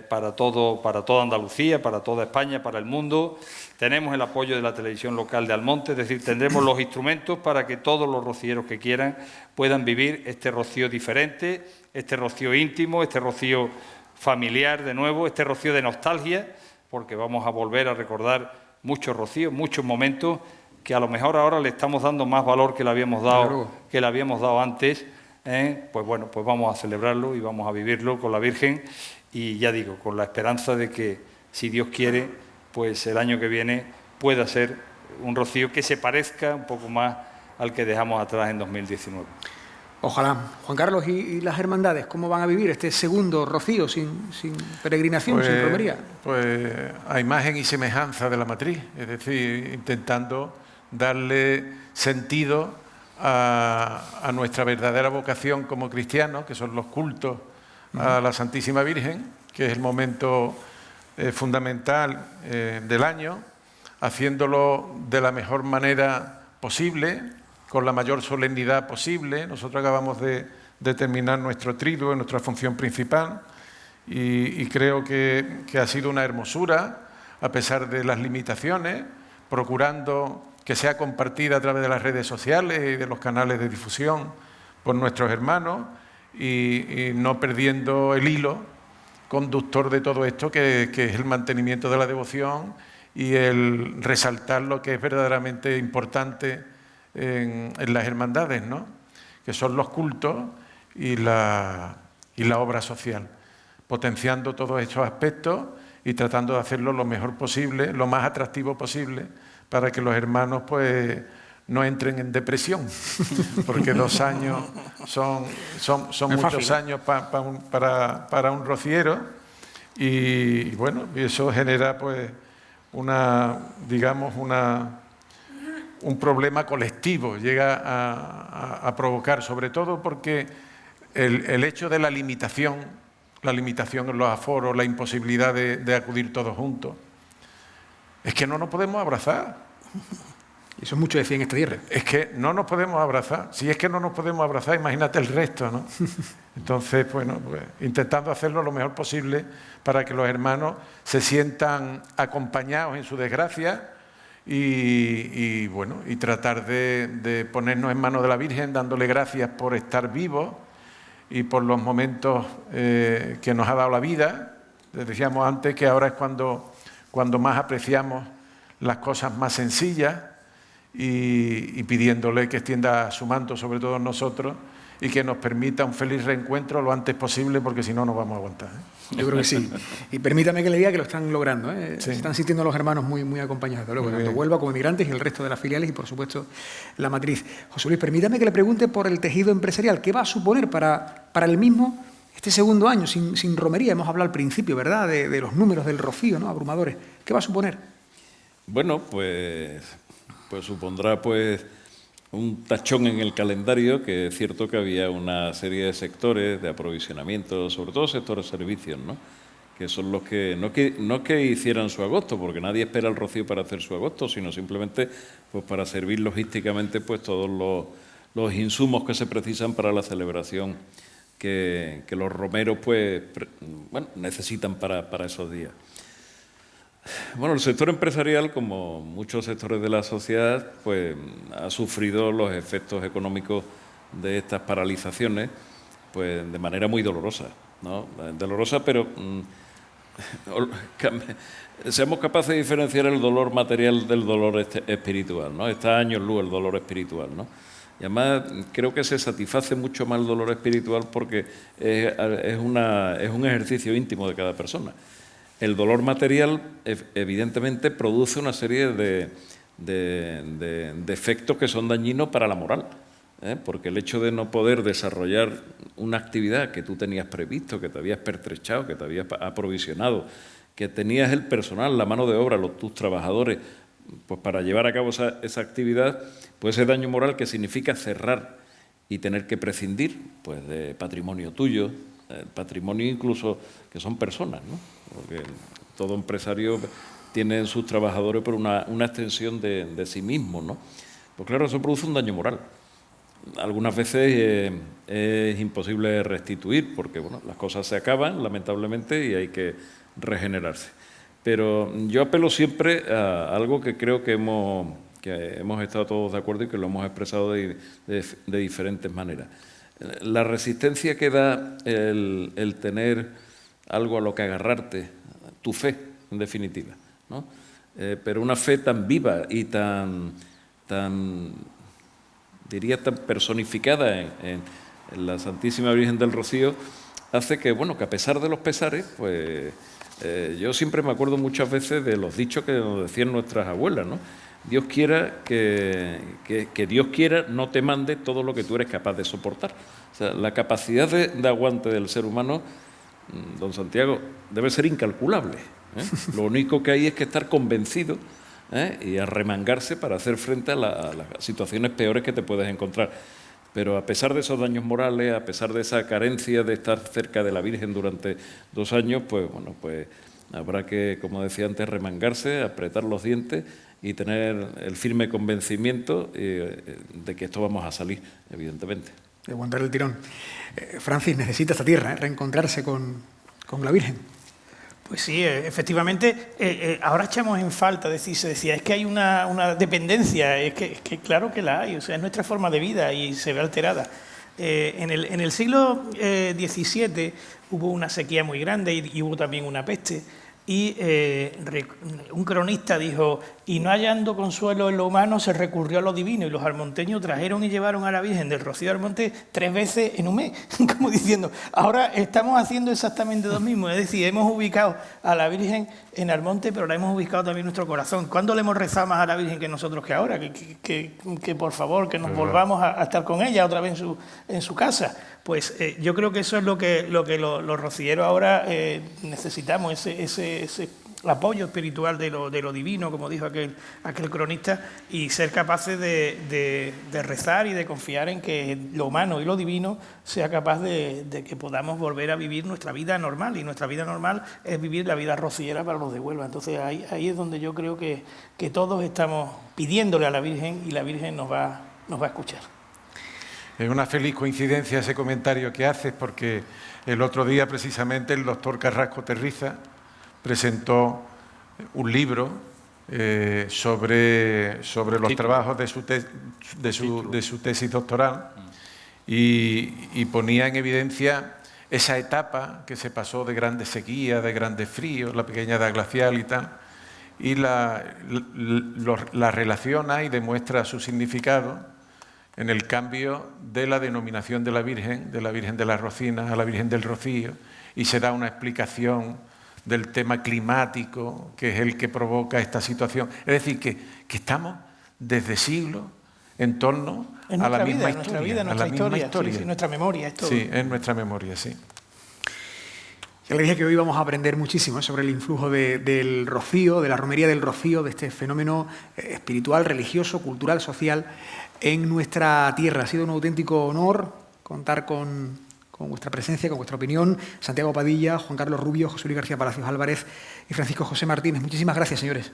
para toda Andalucía, para toda España, para el mundo. Tenemos el apoyo de la televisión local de Almonte, es decir, tendremos los instrumentos para que todos los rocieros que quieran puedan vivir este rocío diferente, este rocío íntimo, este rocío familiar de nuevo, este rocío de nostalgia, porque vamos a volver a recordar muchos rocíos, muchos momentos que a lo mejor ahora le estamos dando más valor que le habíamos dado antes. Pues bueno, pues vamos a celebrarlo y vamos a vivirlo con la Virgen y ya digo, con la esperanza de que, si Dios quiere, pues el año que viene pueda ser un rocío que se parezca un poco más al que dejamos atrás en 2019. Ojalá. Juan Carlos, ¿y las hermandades cómo van a vivir este segundo rocío sin peregrinación, sin romería? Pues a imagen y semejanza de la matriz, es decir, intentando darle sentido a nuestra verdadera vocación como cristianos, que son los cultos a la Santísima Virgen, que es el momento fundamental del año, haciéndolo de la mejor manera posible, con la mayor solemnidad posible. Nosotros acabamos de terminar nuestro triduo, nuestra función principal, y creo que ha sido una hermosura, a pesar de las limitaciones, procurando que sea compartida a través de las redes sociales y de los canales de difusión por nuestros hermanos y no perdiendo el hilo conductor de todo esto, que es el mantenimiento de la devoción y el resaltar lo que es verdaderamente importante en las hermandades, ¿no? Que son los cultos y la obra social, potenciando todos estos aspectos y tratando de hacerlo lo mejor posible, lo más atractivo posible, para que los hermanos pues no entren en depresión, porque 2 años son muchos años para un rociero, y bueno, y eso genera pues un problema colectivo, llega a provocar, sobre todo porque el hecho de la limitación en los aforos, la imposibilidad de acudir todos juntos, es que no nos podemos abrazar. Eso es mucho decir en esta tierra. Es que no nos podemos abrazar. Si es que no nos podemos abrazar, imagínate el resto, ¿no? Entonces, bueno, pues, intentando hacerlo lo mejor posible para que los hermanos se sientan acompañados en su desgracia y bueno, y tratar de ponernos en manos de la Virgen, dándole gracias por estar vivos y por los momentos que nos ha dado la vida. Les decíamos antes que ahora es cuando más apreciamos las cosas más sencillas, y pidiéndole que extienda su manto sobre todos nosotros y que nos permita un feliz reencuentro lo antes posible, porque si no, no vamos a aguantar. Yo creo que sí. Y permítame que le diga que lo están logrando. Sí. Se están sintiendo los hermanos muy, muy acompañados. Luego, tanto Huelva como Migrantes y el resto de las filiales y, por supuesto, la matriz. José Luis, permítame que le pregunte por el tejido empresarial. ¿Qué va a suponer para el mismo este segundo año sin romería? Hemos hablado al principio, ¿verdad?, de los números del rocío, ¿no?, abrumadores. ¿Qué va a suponer? Bueno, pues supondrá pues un tachón en el calendario, que es cierto que había una serie de sectores de aprovisionamiento, sobre todo sectores servicios, ¿no?, que son los que no que hicieran su agosto, porque nadie espera el rocío para hacer su agosto, sino simplemente pues para servir logísticamente pues todos los insumos que se precisan para la celebración que los romeros pues necesitan para esos días. Bueno, el sector empresarial, como muchos sectores de la sociedad, pues ha sufrido los efectos económicos de estas paralizaciones pues de manera muy dolorosa, ¿no? Dolorosa, pero seamos capaces de diferenciar el dolor material del dolor espiritual, ¿no? Está a años luz el dolor espiritual, ¿no? Y además creo que se satisface mucho más el dolor espiritual porque es un ejercicio íntimo de cada persona. El dolor material, evidentemente, produce una serie de efectos que son dañinos para la moral, porque el hecho de no poder desarrollar una actividad que tú tenías previsto, que te habías pertrechado, que te habías aprovisionado, que tenías el personal, la mano de obra, tus trabajadores, pues para llevar a cabo esa actividad, pues ese daño moral que significa cerrar y tener que prescindir pues de patrimonio tuyo, patrimonio incluso que son personas, ¿no? Porque todo empresario tiene en sus trabajadores por una extensión de sí mismo, ¿no? Pues claro, eso produce un daño moral. Algunas veces es imposible restituir porque bueno, las cosas se acaban, lamentablemente, y hay que regenerarse. Pero yo apelo siempre a algo que creo que hemos estado todos de acuerdo y que lo hemos expresado de diferentes maneras. La resistencia que da el tener algo a lo que agarrarte, tu fe, en definitiva, ¿no? Pero una fe tan viva y tan personificada en la Santísima Virgen del Rocío, hace que, bueno, que a pesar de los pesares, pues yo siempre me acuerdo muchas veces de los dichos que nos decían nuestras abuelas, ¿no? Dios quiera que Dios quiera no te mande todo lo que tú eres capaz de soportar. O sea, la capacidad de aguante del ser humano, don Santiago, debe ser incalculable, ¿eh? Lo único que hay es que estar convencido, y arremangarse para hacer frente a las situaciones peores que te puedes encontrar. Pero a pesar de esos daños morales, a pesar de esa carencia de estar cerca de la Virgen durante 2 años, pues bueno, pues habrá que, como decía antes, remangarse, apretar los dientes y tener el firme convencimiento de que esto vamos a salir, evidentemente. De aguantar el tirón. Francis, necesita esta tierra, reencontrarse con la Virgen. Pues sí, efectivamente, ahora echamos en falta, se decía, es que hay una dependencia, es que claro que la hay, o sea, es nuestra forma de vida y se ve alterada. En el siglo XVII hubo una sequía muy grande y hubo también una peste, y un cronista dijo: y no hallando consuelo en lo humano, se recurrió a lo divino, y los almonteños trajeron y llevaron a la Virgen del Rocío de Almonte 3 veces en un mes, como diciendo, ahora estamos haciendo exactamente lo mismo, es decir, hemos ubicado a la Virgen en Almonte, pero la hemos ubicado también en nuestro corazón. ¿Cuándo le hemos rezado más a la Virgen que nosotros que ahora? Que por favor, que nos volvamos a estar con ella otra vez en su casa. Pues yo creo que eso es lo que los rocieros ahora necesitamos, ese apoyo espiritual de lo divino, como dijo aquel cronista, y ser capaces de rezar y de confiar en que lo humano y lo divino sea capaz de que podamos volver a vivir nuestra vida normal, y nuestra vida normal es vivir la vida rociera para los de Huelva. Entonces ahí es donde yo creo que todos estamos pidiéndole a la Virgen, y la Virgen nos va a escuchar. Es una feliz coincidencia ese comentario que haces, porque el otro día precisamente el doctor Carrasco Terriza presentó un libro sobre los trabajos de su tesis doctoral, y ponía en evidencia esa etapa que se pasó de grandes sequías, de grandes fríos, la pequeña edad glacial y tal, y la relaciona y demuestra su significado en el cambio de la denominación de la Virgen de las Rocinas a la Virgen del Rocío, y se da una explicación del tema climático, que es el que provoca esta situación. Es decir, que estamos desde siglos en torno a la misma historia. Nuestra historia, sí, nuestra memoria. Es todo. Sí, es nuestra memoria, sí. Ya le dije que hoy vamos a aprender muchísimo sobre el influjo del rocío, de la romería del rocío, de este fenómeno espiritual, religioso, cultural, social en nuestra tierra. Ha sido un auténtico honor contar con vuestra presencia, con vuestra opinión. Santiago Padilla, Juan Carlos Rubio, José Luis García Palacios Álvarez y Francisco José Martínez. Muchísimas gracias, señores.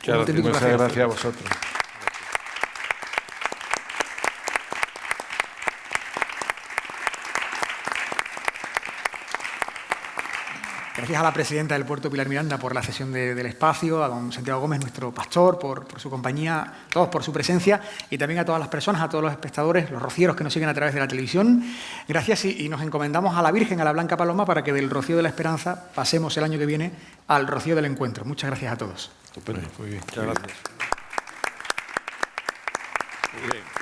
Muchas gracias a vosotros. Gracias a la presidenta del puerto, Pilar Miranda, por la cesión del espacio, a don Santiago Gómez, nuestro pastor, por su compañía, a todos por su presencia, y también a todas las personas, a todos los espectadores, los rocieros que nos siguen a través de la televisión. Gracias, y nos encomendamos a la Virgen, a la Blanca Paloma, para que del Rocío de la Esperanza pasemos el año que viene al Rocío del Encuentro. Muchas gracias a todos. Estupendo. Muy bien. Muchas gracias. Muy bien.